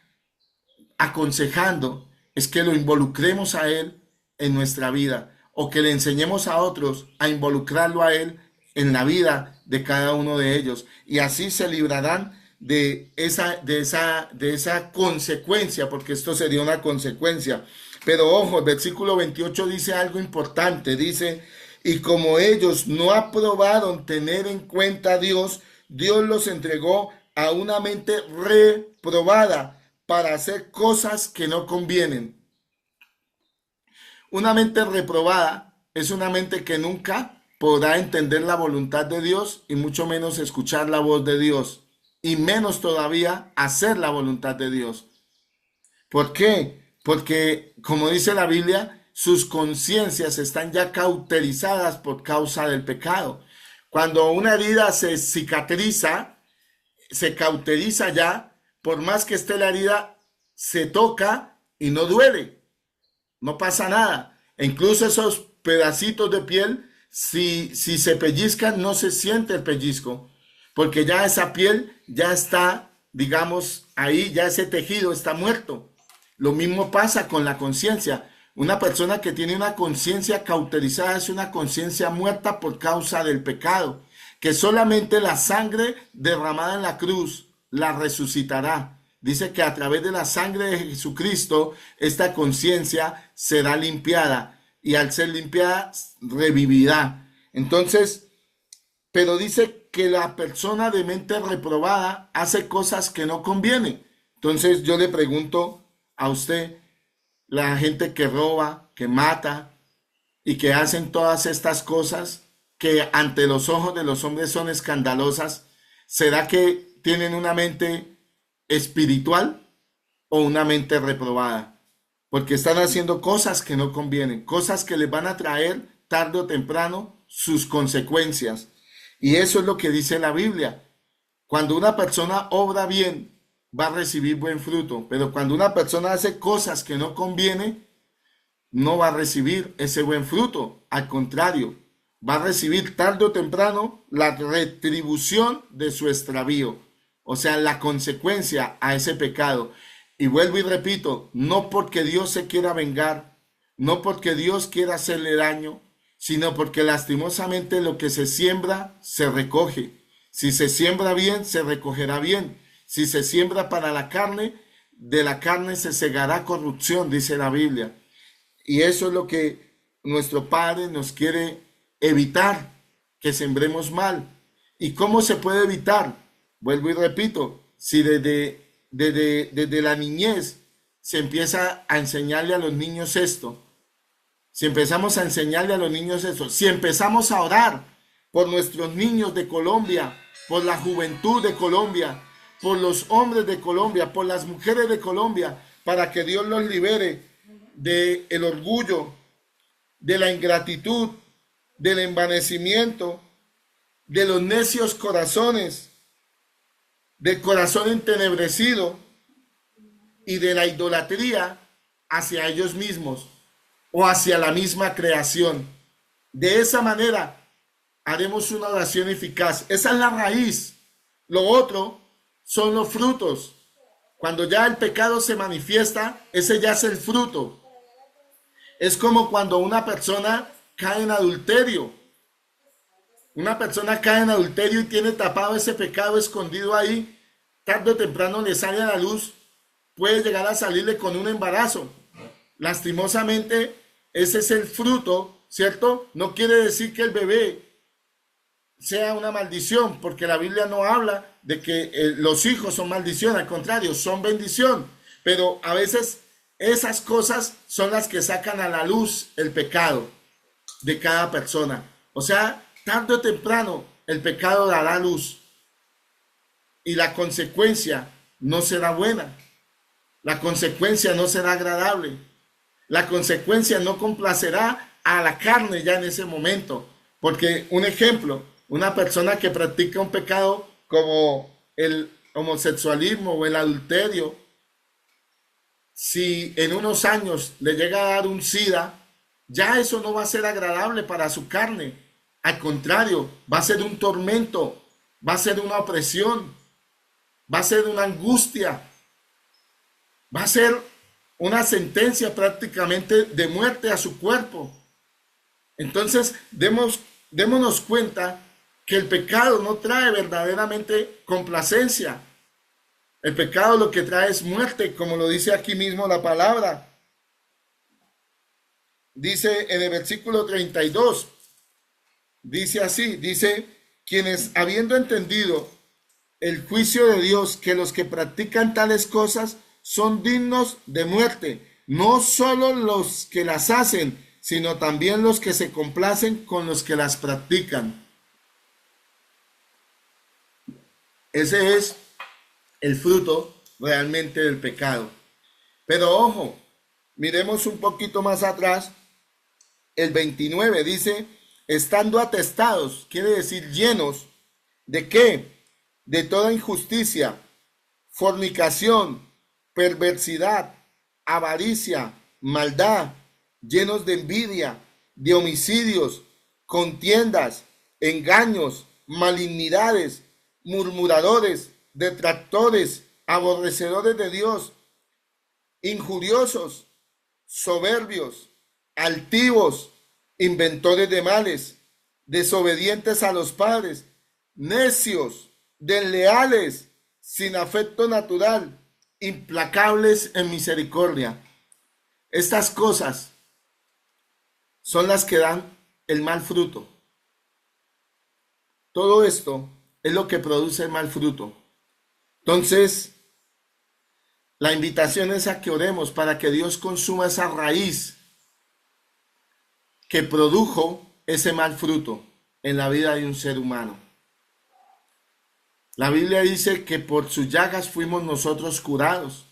aconsejando es que lo involucremos a Él en nuestra vida, o que le enseñemos a otros a involucrarlo a Él en la vida de cada uno de ellos. Y así se librarán de esa consecuencia, porque esto sería una consecuencia. Pero ojo, el versículo 28 dice algo importante. Dice, y como ellos no aprobaron tener en cuenta a Dios, Dios los entregó a una mente reprobada para hacer cosas que no convienen. Una mente reprobada es una mente que nunca podrá entender la voluntad de Dios y mucho menos escuchar la voz de Dios y menos todavía hacer la voluntad de Dios. ¿Por qué? Porque, como dice la Biblia, sus conciencias están ya cauterizadas por causa del pecado. Cuando una herida se cicatriza, se cauteriza ya, por más que esté la herida, se toca y no duele, no pasa nada. E incluso esos pedacitos de piel, si se pellizcan, no se siente el pellizco, porque ya esa piel ya está, digamos, ahí, ya ese tejido está muerto. Lo mismo pasa con la conciencia. Una persona que tiene una conciencia cauterizada es una conciencia muerta por causa del pecado, que solamente la sangre derramada en la cruz la resucitará. Dice que a través de la sangre de Jesucristo esta conciencia será limpiada y al ser limpiada revivirá. Entonces, pero dice que la persona de mente reprobada hace cosas que no convienen. Entonces yo le pregunto a usted, la gente que roba, que mata y que hacen todas estas cosas que ante los ojos de los hombres son escandalosas, ¿será que tienen una mente espiritual o una mente reprobada, porque están haciendo cosas que no convienen, cosas que les van a traer tarde o temprano sus consecuencias. Y eso es lo que dice la Biblia. Cuando una persona obra bien, va a recibir buen fruto, pero cuando una persona hace cosas que no conviene, no va a recibir ese buen fruto. Al contrario, va a recibir tarde o temprano la retribución de su extravío, o sea, la consecuencia a ese pecado. Y vuelvo y repito, no porque Dios se quiera vengar, no porque Dios quiera hacerle daño, sino porque lastimosamente lo que se siembra, se recoge. Si se siembra bien, se recogerá bien. Si se siembra para la carne, de la carne se segará corrupción, dice la Biblia. Y eso es lo que nuestro Padre nos quiere evitar, que sembremos mal. ¿Y cómo se puede evitar? Vuelvo y repito, si desde la niñez se empieza a enseñarle a los niños esto, si empezamos a enseñarle a los niños esto, si empezamos a orar por nuestros niños de Colombia, por la juventud de Colombia, por los hombres de Colombia, por las mujeres de Colombia, para que Dios los libere del orgullo, de la ingratitud, del envanecimiento, de los necios corazones, del corazón entenebrecido y de la idolatría hacia ellos mismos o hacia la misma creación. De esa manera haremos una oración eficaz. Esa es la raíz. Lo otro son los frutos. Cuando ya el pecado se manifiesta, ese ya es el fruto. Es como cuando una persona cae en adulterio. Una persona cae en adulterio y tiene tapado ese pecado escondido ahí. Tarde o temprano le sale a la luz. Puede llegar a salirle con un embarazo. Lastimosamente, ese es el fruto, ¿cierto? No quiere decir que el bebé sea una maldición, porque la Biblia no habla de que los hijos son maldición, al contrario, son bendición. Pero a veces esas cosas son las que sacan a la luz el pecado de cada persona. O sea, tarde o temprano el pecado dará luz y la consecuencia no será buena. La consecuencia no será agradable. La consecuencia no complacerá a la carne ya en ese momento. Porque un ejemplo, una persona que practica un pecado como el homosexualismo o el adulterio, si en unos años le llega a dar un SIDA, ya eso no va a ser agradable para su carne. Al contrario, va a ser un tormento, va a ser una opresión, va a ser una angustia, va a ser una sentencia prácticamente de muerte a su cuerpo. Entonces, démonos cuenta que el pecado no trae verdaderamente complacencia. El pecado lo que trae es muerte, como lo dice aquí mismo la palabra. Dice en el versículo 32, dice así, dice, quienes habiendo entendido el juicio de Dios, que los que practican tales cosas son dignos de muerte, no solo los que las hacen, sino también los que se complacen con los que las practican. Ese es el fruto realmente del pecado. Pero ojo, miremos un poquito más atrás. El 29 dice, estando atestados, quiere decir llenos, ¿de qué? De toda injusticia, fornicación, perversidad, avaricia, maldad, llenos de envidia, de homicidios, contiendas, engaños, malignidades, murmuradores, detractores, aborrecedores de Dios, injuriosos, soberbios, altivos, inventores de males, desobedientes a los padres, necios, desleales, sin afecto natural, implacables en misericordia. Estas cosas son las que dan el mal fruto. Todo esto es lo que produce el mal fruto. Entonces, la invitación es a que oremos para que Dios consuma esa raíz que produjo ese mal fruto en la vida de un ser humano. La Biblia dice que por sus llagas fuimos nosotros curados.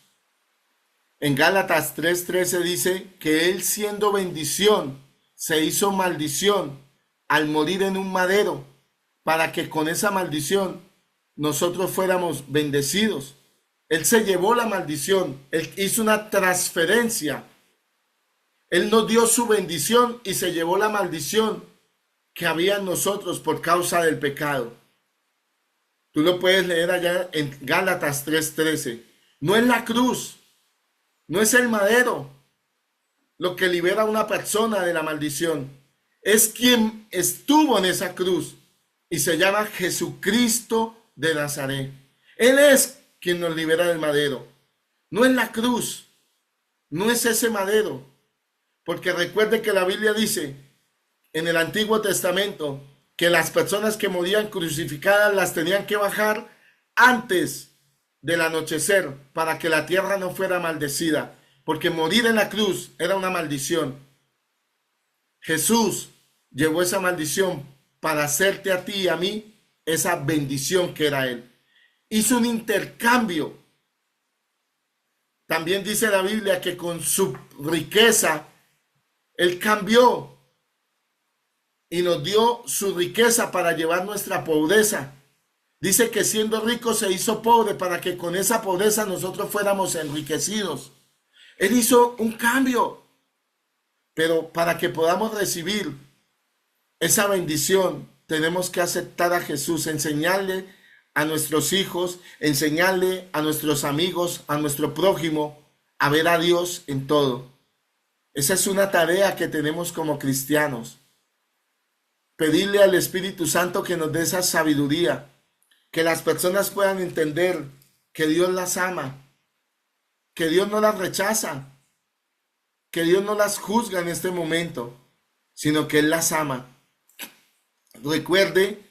En Gálatas 3:13 dice que él siendo bendición se hizo maldición al morir en un madero para que con esa maldición nosotros fuéramos bendecidos. Él se llevó la maldición, él hizo una transferencia. Él nos dio su bendición y se llevó la maldición que había en nosotros por causa del pecado. Tú lo puedes leer allá en Gálatas 3:13. No es la cruz, no es el madero lo que libera a una persona de la maldición. Es quien estuvo en esa cruz y se llama Jesucristo de Nazaret. Él es quien nos libera del madero. No es la cruz, no es ese madero. Porque recuerde que la Biblia dice en el Antiguo Testamento que las personas que morían crucificadas las tenían que bajar antes del anochecer para que la tierra no fuera maldecida, porque morir en la cruz era una maldición. Jesús llevó esa maldición para hacerte a ti y a mí esa bendición que era Él. Hizo un intercambio. También dice la Biblia que con su riqueza Él cambió y nos dio su riqueza para llevar nuestra pobreza. Dice que siendo rico se hizo pobre para que con esa pobreza nosotros fuéramos enriquecidos. Él hizo un cambio, pero para que podamos recibir esa bendición tenemos que aceptar a Jesús, enseñarle a nuestros hijos, enseñarle a nuestros amigos, a nuestro prójimo, a ver a Dios en todo. Esa es una tarea que tenemos como cristianos. Pedirle al Espíritu Santo que nos dé esa sabiduría, que las personas puedan entender que Dios las ama, que Dios no las rechaza, que Dios no las juzga en este momento, sino que Él las ama. Recuerde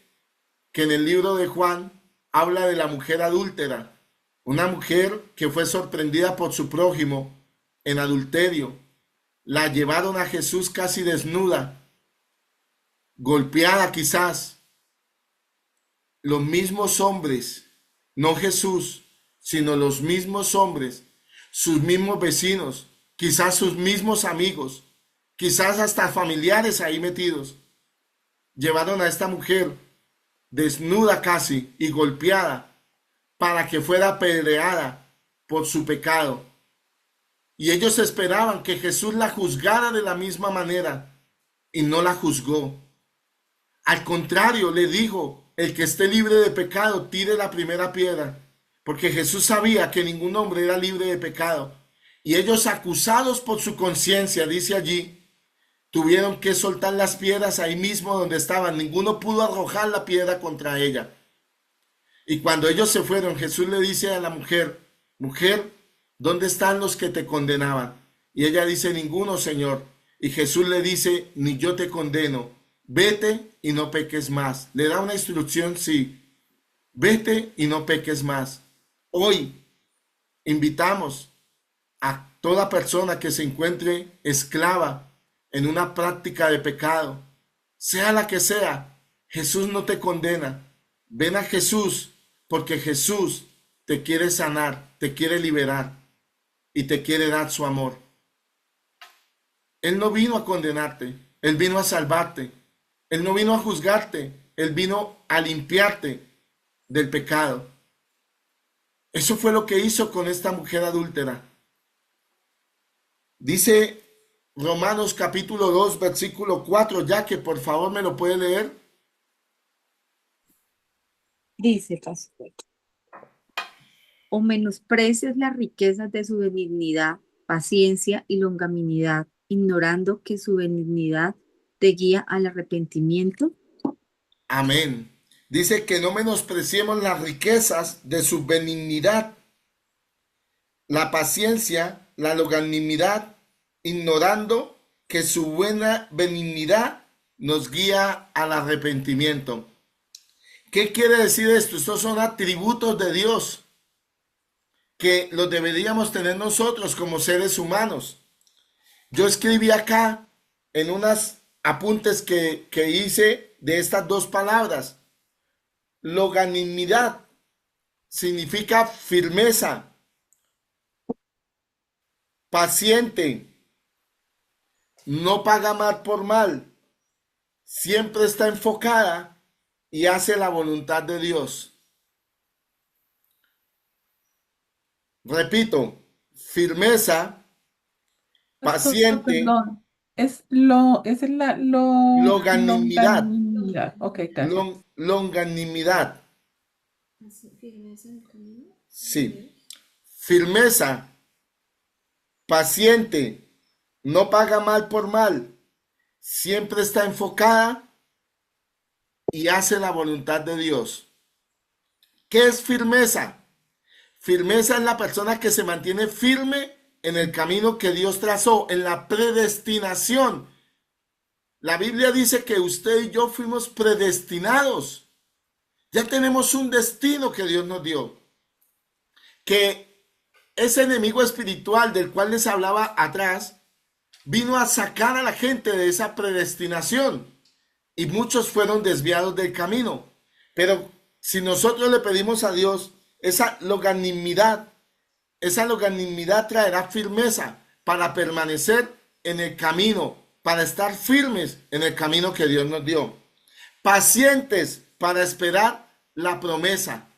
que en el libro de Juan habla de la mujer adúltera, una mujer que fue sorprendida por su prójimo en adulterio. La llevaron a Jesús casi desnuda, golpeada quizás. Los mismos hombres, no Jesús, sino los mismos hombres, sus mismos vecinos, quizás sus mismos amigos, quizás hasta familiares ahí metidos, llevaron a esta mujer desnuda casi y golpeada para que fuera apedreada por su pecado. Y ellos esperaban que Jesús la juzgara de la misma manera y no la juzgó. Al contrario, le dijo: el que esté libre de pecado, tire la primera piedra, porque Jesús sabía que ningún hombre era libre de pecado. Y ellos, acusados por su conciencia, dice allí, tuvieron que soltar las piedras ahí mismo donde estaban. Ninguno pudo arrojar la piedra contra ella. Y cuando ellos se fueron, Jesús le dice a la mujer: mujer, ¿dónde están los que te condenaban? Y ella dice: ninguno, Señor. Y Jesús le dice: ni yo te condeno. Vete y no peques más. Le da una instrucción, sí. Vete y no peques más. Hoy invitamos a toda persona que se encuentre esclava en una práctica de pecado, sea la que sea. Jesús no te condena. Ven a Jesús, porque Jesús te quiere sanar, te quiere liberar y te quiere dar su amor. Él no vino a condenarte, Él vino a salvarte. Él no vino a juzgarte, Él vino a limpiarte del pecado. Eso fue lo que hizo con esta mujer adúltera. Dice Romanos capítulo 2, versículo 4, ya que por favor me lo puede leer. Dice, pastor: o menosprecias las riquezas de su benignidad, paciencia y longanimidad, ignorando que su benignidad te guía al arrepentimiento. Amén. Dice que no menospreciemos las riquezas de su benignidad, la paciencia, la longanimidad, ignorando que su buena benignidad nos guía al arrepentimiento. ¿Qué quiere decir esto? Estos son atributos de Dios que los deberíamos tener nosotros como seres humanos. Yo escribí acá en unas apuntes que hice de estas dos palabras. Longanimidad significa firmeza, paciente, no paga mal por mal, siempre está enfocada y hace la voluntad de Dios. Repito, firmeza, Pastor, paciente, perdón. Es la longanimidad, longanimidad. Ok, gracias. longanimidad, Así, firmeza en el camino. sí, firmeza, paciente, no paga mal por mal, siempre está enfocada y hace la voluntad de Dios. ¿Qué es firmeza? Firmeza es la persona que se mantiene firme en el camino que Dios trazó, en la predestinación. La Biblia dice que usted y yo fuimos predestinados. Ya tenemos un destino que Dios nos dio. Que ese enemigo espiritual del cual les hablaba atrás, vino a sacar a la gente de esa predestinación. Y muchos fueron desviados del camino. Pero si nosotros le pedimos a Dios esa longanimidad traerá firmeza para permanecer en el camino, para estar firmes en el camino que Dios nos dio. Pacientes para esperar la promesa.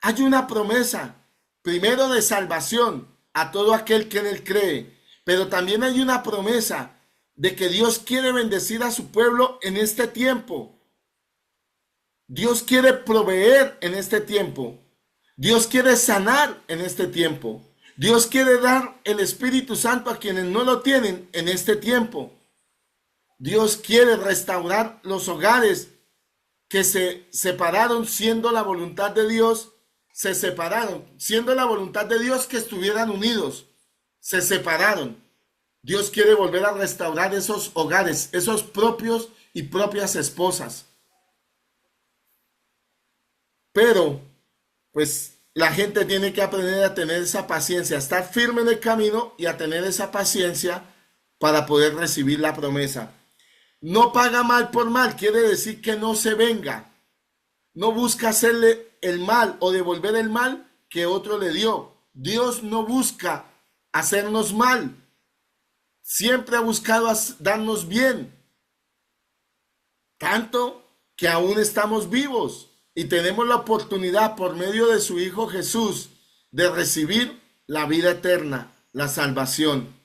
Hay una promesa, primero de salvación a todo aquel que en él cree, pero también hay una promesa de que Dios quiere bendecir a su pueblo en este tiempo. Dios quiere proveer en este tiempo. Dios quiere sanar en este tiempo. Dios quiere dar el Espíritu Santo a quienes no lo tienen en este tiempo. Dios quiere restaurar los hogares que se separaron siendo la voluntad de Dios. Se separaron siendo la voluntad de Dios que estuvieran unidos. Se separaron. Dios quiere volver a restaurar esos hogares, esos propios y propias esposas. Pero, pues, la gente tiene que aprender a tener esa paciencia, a estar firme en el camino y a tener esa paciencia para poder recibir la promesa. No paga mal por mal, quiere decir que no se venga. No busca hacerle el mal o devolver el mal que otro le dio. Dios no busca hacernos mal. Siempre ha buscado darnos bien. Tanto que aún estamos vivos. Y tenemos la oportunidad por medio de su Hijo Jesús de recibir la vida eterna, la salvación.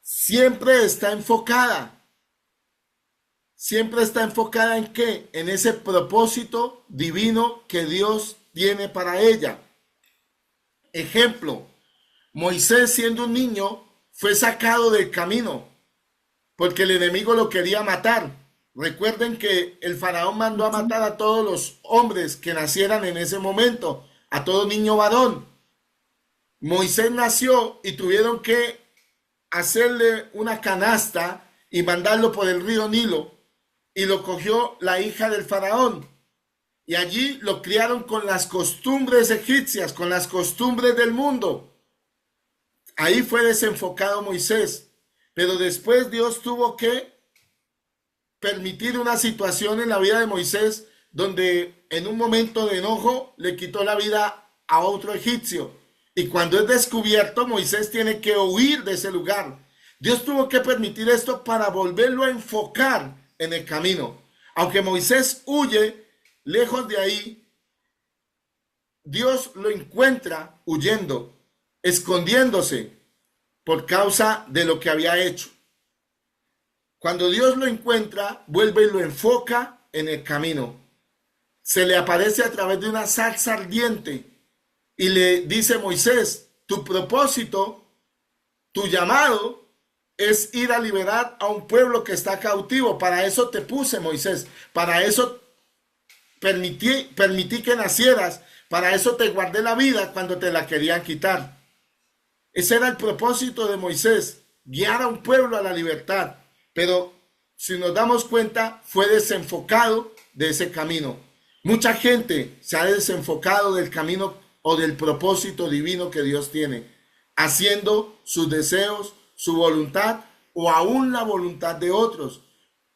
Siempre está enfocada. Siempre está enfocada ¿en qué? En ese propósito divino que Dios tiene para ella. Ejemplo, Moisés siendo un niño fue sacado del camino porque el enemigo lo quería matar. Recuerden que el faraón mandó a matar a todos los hombres que nacieran en ese momento, a todo niño varón. Moisés nació y tuvieron que hacerle una canasta y mandarlo por el río Nilo, y lo cogió la hija del faraón. Y allí lo criaron con las costumbres egipcias, con las costumbres del mundo. Ahí fue desenfocado Moisés. Pero después Dios tuvo que permitir una situación en la vida de Moisés donde en un momento de enojo le quitó la vida a otro egipcio. Y cuando es descubierto, Moisés tiene que huir de ese lugar. Dios tuvo que permitir esto para volverlo a enfocar en el camino. Aunque Moisés huye lejos de ahí, Dios lo encuentra huyendo, escondiéndose por causa de lo que había hecho. Cuando Dios lo encuentra, vuelve y lo enfoca en el camino. Se le aparece a través de una zarza ardiente y le dice: Moisés, tu propósito, tu llamado es ir a liberar a un pueblo que está cautivo. Para eso te puse, Moisés. Para eso permití que nacieras. Para eso te guardé la vida cuando te la querían quitar. Ese era el propósito de Moisés, guiar a un pueblo a la libertad. Pero si nos damos cuenta, fue desenfocado de ese camino. Mucha gente se ha desenfocado del camino o del propósito divino que Dios tiene, haciendo sus deseos, su voluntad o aún la voluntad de otros.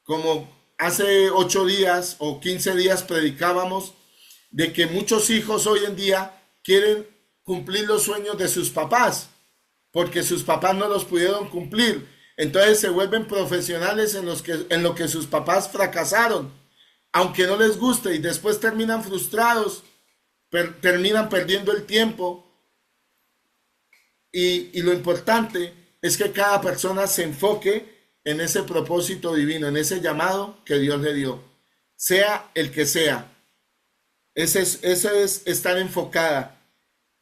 Como hace 8 días o 15 días predicábamos de que muchos hijos hoy en día quieren cumplir los sueños de sus papás. porque sus papás no los pudieron cumplir. Entonces se vuelven profesionales en lo que sus papás fracasaron, aunque no les guste, y después terminan frustrados, terminan perdiendo el tiempo. Y lo importante es que cada persona se enfoque en ese propósito divino, en ese llamado que Dios le dio, sea el que sea. Eso es estar enfocada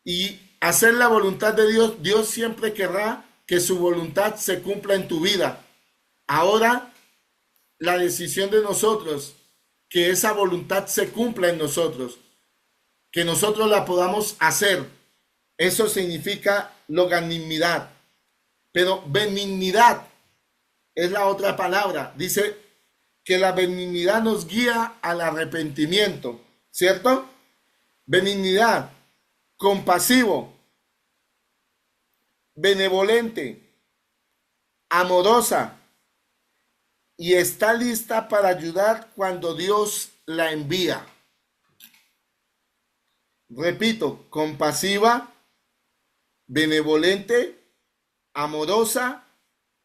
y hacer la voluntad de Dios. Dios siempre querrá que su voluntad se cumpla en tu vida. Ahora, la decisión de nosotros, que esa voluntad se cumpla en nosotros, que nosotros la podamos hacer. Eso significa longanimidad. Pero benignidad es la otra palabra. Dice que la benignidad nos guía al arrepentimiento, ¿cierto? Benignidad, compasivo, benevolente, amorosa, y está lista para ayudar cuando Dios la envía. Repito, compasiva, benevolente, amorosa,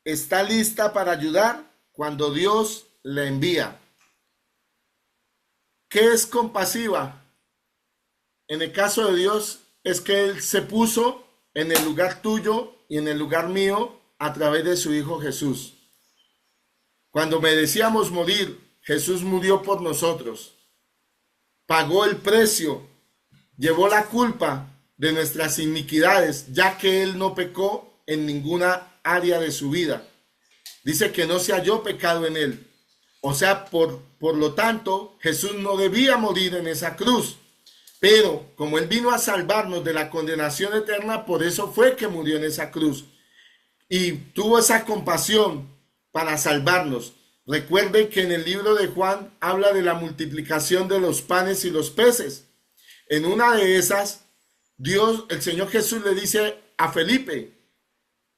está lista para ayudar cuando Dios la envía. ¿Qué es compasiva? En el caso de Dios es que Él se puso en el lugar tuyo y en el lugar mío a través de su Hijo Jesús. Cuando merecíamos morir, Jesús murió por nosotros. Pagó el precio, llevó la culpa de nuestras iniquidades, ya que Él no pecó en ninguna área de su vida. Dice que no se halló pecado en Él. O sea, por lo tanto, Jesús no debía morir en esa cruz. Pero como Él vino a salvarnos de la condenación eterna, por eso fue que murió en esa cruz. Y tuvo esa compasión para salvarnos. Recuerden que en el libro de Juan habla de la multiplicación de los panes y los peces. En una de esas, Dios, el Señor Jesús le dice a Felipe: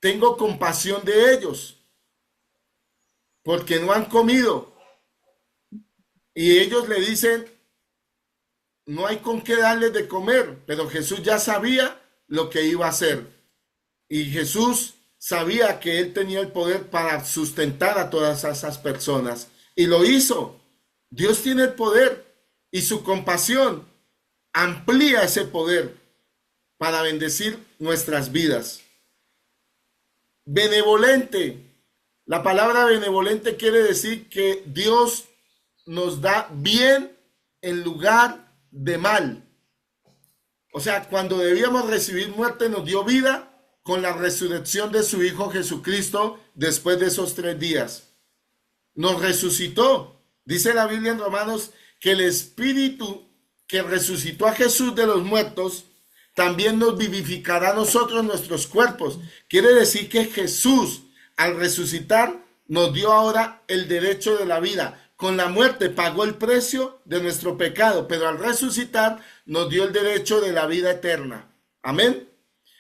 tengo compasión de ellos, porque no han comido. Y ellos le dicen: no hay con qué darles de comer. Pero Jesús ya sabía lo que iba a hacer. Y Jesús sabía que Él tenía el poder para sustentar a todas esas personas. Y lo hizo. Dios tiene el poder y su compasión amplía ese poder para bendecir nuestras vidas. Benevolente. La palabra benevolente quiere decir que Dios nos da bien en lugar de mal. O sea, cuando debíamos recibir muerte, nos dio vida con la resurrección de su Hijo Jesucristo después de esos 3 días. Nos resucitó. Dice la Biblia en Romanos que el Espíritu que resucitó a Jesús de los muertos también nos vivificará a nosotros nuestros cuerpos. Quiere decir que Jesús, al resucitar, nos dio ahora el derecho de la vida. Con la muerte pagó el precio de nuestro pecado, pero al resucitar nos dio el derecho de la vida eterna. Amén.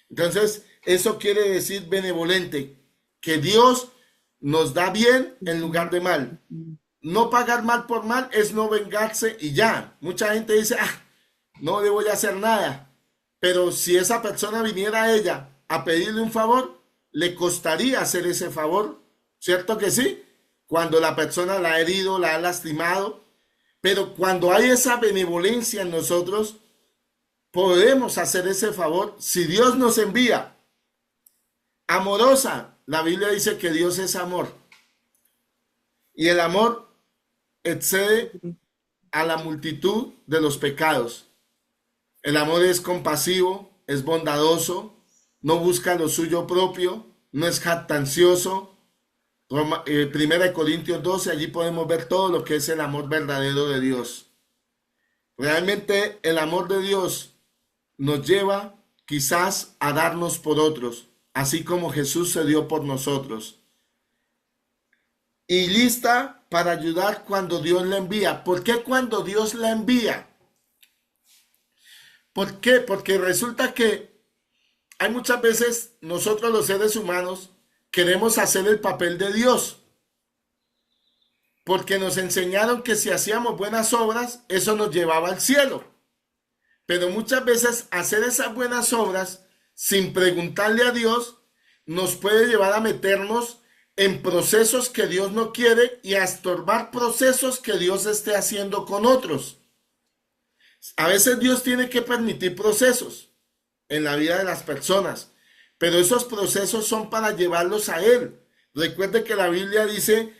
Entonces, eso quiere decir benevolente, que Dios nos da bien en lugar de mal. No pagar mal por mal es no vengarse y ya. Mucha gente dice: no le voy a hacer nada. Pero si esa persona viniera a ella a pedirle un favor, le costaría hacer ese favor. ¿Cierto que sí? Cuando la persona la ha herido, la ha lastimado. Pero cuando hay esa benevolencia en nosotros, podemos hacer ese favor si Dios nos envía. Amorosa. La Biblia dice que Dios es amor. Y el amor excede a la multitud de los pecados. El amor es compasivo, es bondadoso, no busca lo suyo propio, no es jactancioso. Primera de Corintios 12, allí podemos ver todo lo que es el amor verdadero de Dios. Realmente el amor de Dios nos lleva quizás a darnos por otros, así como Jesús se dio por nosotros. Y lista para ayudar cuando Dios la envía. ¿Por qué cuando Dios la envía? ¿Por qué? Porque resulta que hay muchas veces nosotros los seres humanos queremos hacer el papel de Dios, porque nos enseñaron que si hacíamos buenas obras, eso nos llevaba al cielo. Pero muchas veces hacer esas buenas obras sin preguntarle a Dios nos puede llevar a meternos en procesos que Dios no quiere y a estorbar procesos que Dios esté haciendo con otros. A veces Dios tiene que permitir procesos en la vida de las personas, pero esos procesos son para llevarlos a Él. Recuerde que la Biblia dice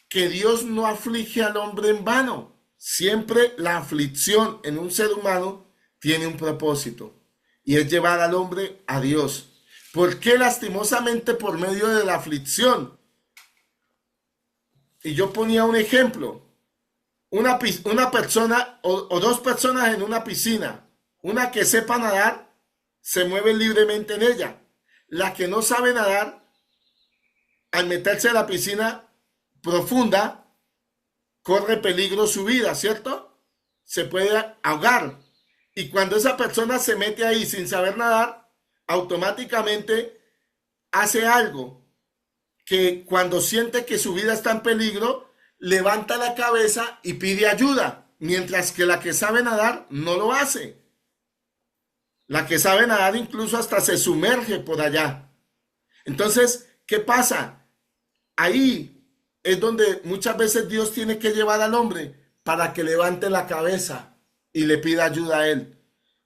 que Dios no aflige al hombre en vano. Siempre la aflicción en un ser humano tiene un propósito y es llevar al hombre a Dios. ¿Por qué lastimosamente por medio de la aflicción? Y yo ponía un ejemplo. Una persona o dos personas en una piscina. Una que sepa nadar se mueve libremente en ella. La que no sabe nadar, al meterse a la piscina profunda, corre peligro su vida, ¿cierto? Se puede ahogar. Y cuando esa persona se mete ahí sin saber nadar, automáticamente hace algo que cuando siente que su vida está en peligro, levanta la cabeza y pide ayuda, mientras que la que sabe nadar no lo hace. La que sabe nadar incluso hasta se sumerge por allá. Entonces, ¿qué pasa? Ahí es donde muchas veces Dios tiene que llevar al hombre para que levante la cabeza y le pida ayuda a Él.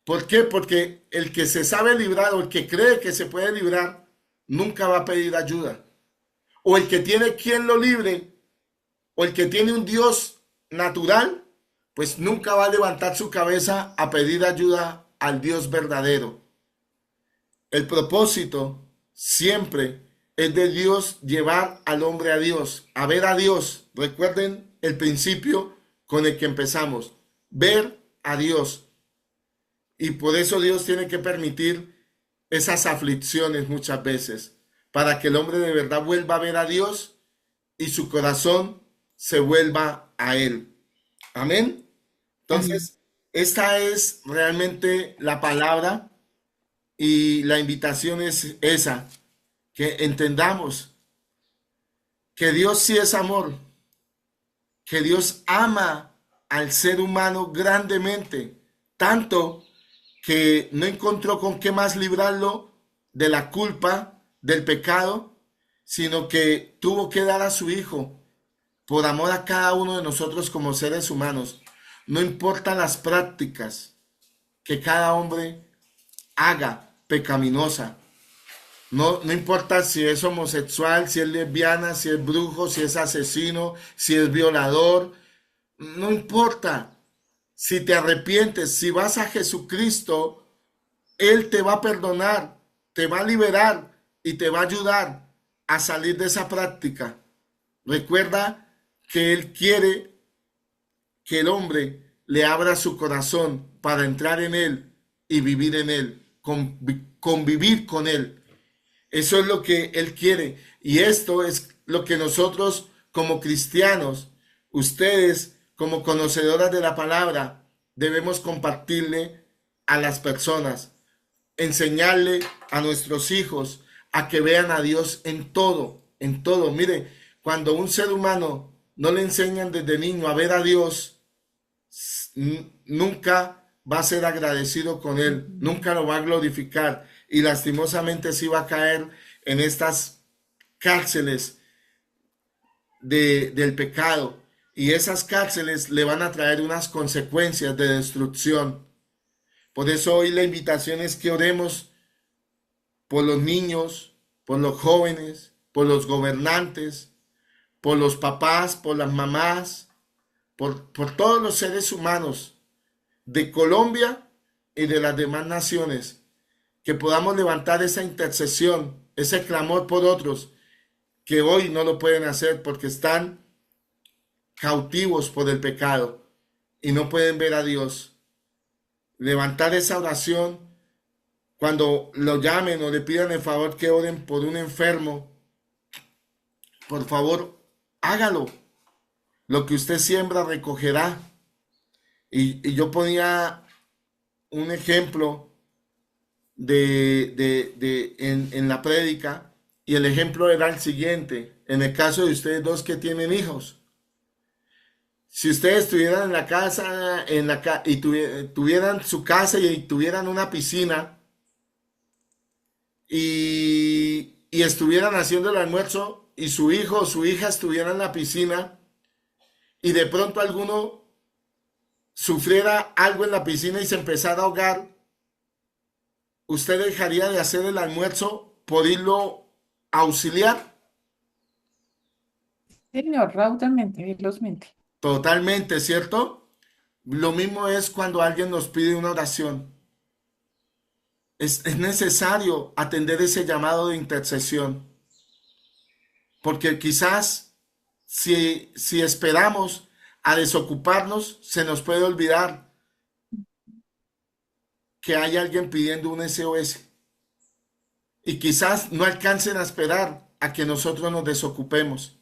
¿Por qué? Porque el que se sabe librar o el que cree que se puede librar, nunca va a pedir ayuda. O el que tiene quien lo libre, o el que tiene un Dios natural, pues nunca va a levantar su cabeza a pedir ayuda al Dios verdadero. El propósito siempre es de Dios llevar al hombre a Dios, a ver a Dios. Recuerden el principio con el que empezamos, ver a Dios. Y por eso Dios tiene que permitir esas aflicciones muchas veces, para que el hombre de verdad vuelva a ver a Dios y su corazón se vuelva a Él. Amén. Entonces, esta es realmente la palabra y la invitación es esa, que entendamos que Dios sí es amor, que Dios ama al ser humano grandemente, tanto que no encontró con qué más librarlo de la culpa, del pecado, sino que tuvo que dar a su Hijo por amor a cada uno de nosotros como seres humanos. No importan las prácticas que cada hombre haga pecaminosa. No importa si es homosexual, si es lesbiana, si es brujo, si es asesino, si es violador. No importa. Si te arrepientes, si vas a Jesucristo, Él te va a perdonar, te va a liberar y te va a ayudar a salir de esa práctica. Recuerda que Él quiere que el hombre le abra su corazón para entrar en Él y vivir en Él, convivir con Él. Eso es lo que Él quiere. Y esto es lo que nosotros como cristianos, ustedes como conocedoras de la palabra, debemos compartirle a las personas, enseñarle a nuestros hijos a que vean a Dios en todo, en todo. Mire, cuando un ser humano no le enseñan desde niño a ver a Dios, nunca va a ser agradecido con Él, nunca lo va a glorificar y lastimosamente sí va a caer en estas cárceles del pecado. Y esas cárceles le van a traer unas consecuencias de destrucción. Por eso hoy la invitación es que oremos por los niños, por los jóvenes, por los gobernantes, por los papás, por las mamás, por todos los seres humanos de Colombia y de las demás naciones, que podamos levantar esa intercesión, ese clamor por otros que hoy no lo pueden hacer porque están cautivos por el pecado y no pueden ver a Dios. Levantar esa oración cuando lo llamen o le pidan el favor que oren por un enfermo. Por favor, hágalo. Lo que usted siembra recogerá. Y yo ponía un ejemplo en la prédica, y el ejemplo era el siguiente. En el caso de ustedes dos que tienen hijos, si ustedes estuvieran en la casa y tuvieran su casa y tuvieran una piscina y y estuvieran haciendo el almuerzo y su hijo o su hija estuviera en la piscina y de pronto alguno sufriera algo en la piscina y se empezara a ahogar, ¿usted dejaría de hacer el almuerzo por irlo a auxiliar? Señor, raudamente, velozmente. Totalmente, ¿cierto? Lo mismo es cuando alguien nos pide una oración. Es necesario atender ese llamado de intercesión, porque quizás si esperamos a desocuparnos, se nos puede olvidar que hay alguien pidiendo un SOS y quizás no alcancen a esperar a que nosotros nos desocupemos.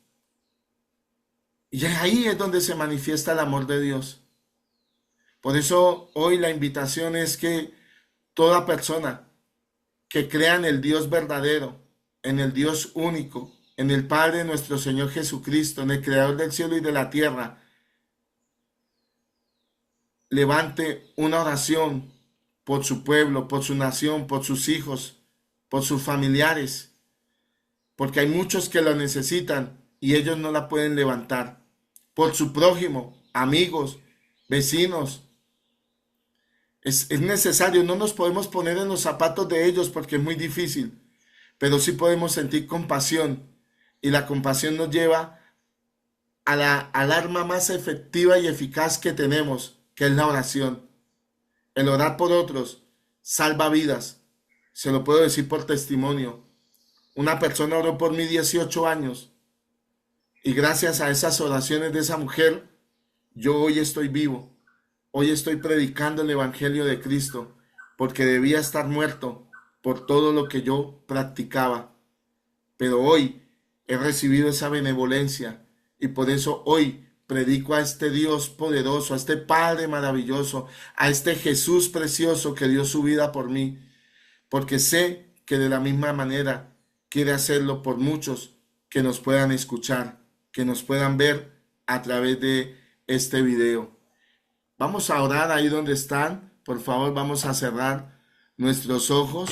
Y ahí es donde se manifiesta el amor de Dios. Por eso hoy la invitación es que toda persona que crea en el Dios verdadero, en el Dios único, en el Padre nuestro Señor Jesucristo, en el Creador del cielo y de la tierra, levante una oración por su pueblo, por su nación, por sus hijos, por sus familiares, porque hay muchos que lo necesitan y ellos no la pueden levantar, por su prójimo, amigos, vecinos. Es necesario, no nos podemos poner en los zapatos de ellos porque es muy difícil, pero sí podemos sentir compasión y la compasión nos lleva al arma más efectiva y eficaz que tenemos, que es la oración. El orar por otros salva vidas, se lo puedo decir por testimonio. Una persona oró por mí 18 años y gracias a esas oraciones de esa mujer, yo hoy estoy vivo. Hoy estoy predicando el Evangelio de Cristo porque debía estar muerto por todo lo que yo practicaba. Pero hoy he recibido esa benevolencia y por eso hoy predico a este Dios poderoso, a este Padre maravilloso, a este Jesús precioso que dio su vida por mí, porque sé que de la misma manera quiere hacerlo por muchos que nos puedan escuchar, que nos puedan ver a través de este video. Vamos a orar ahí donde están. Por favor, vamos a cerrar nuestros ojos.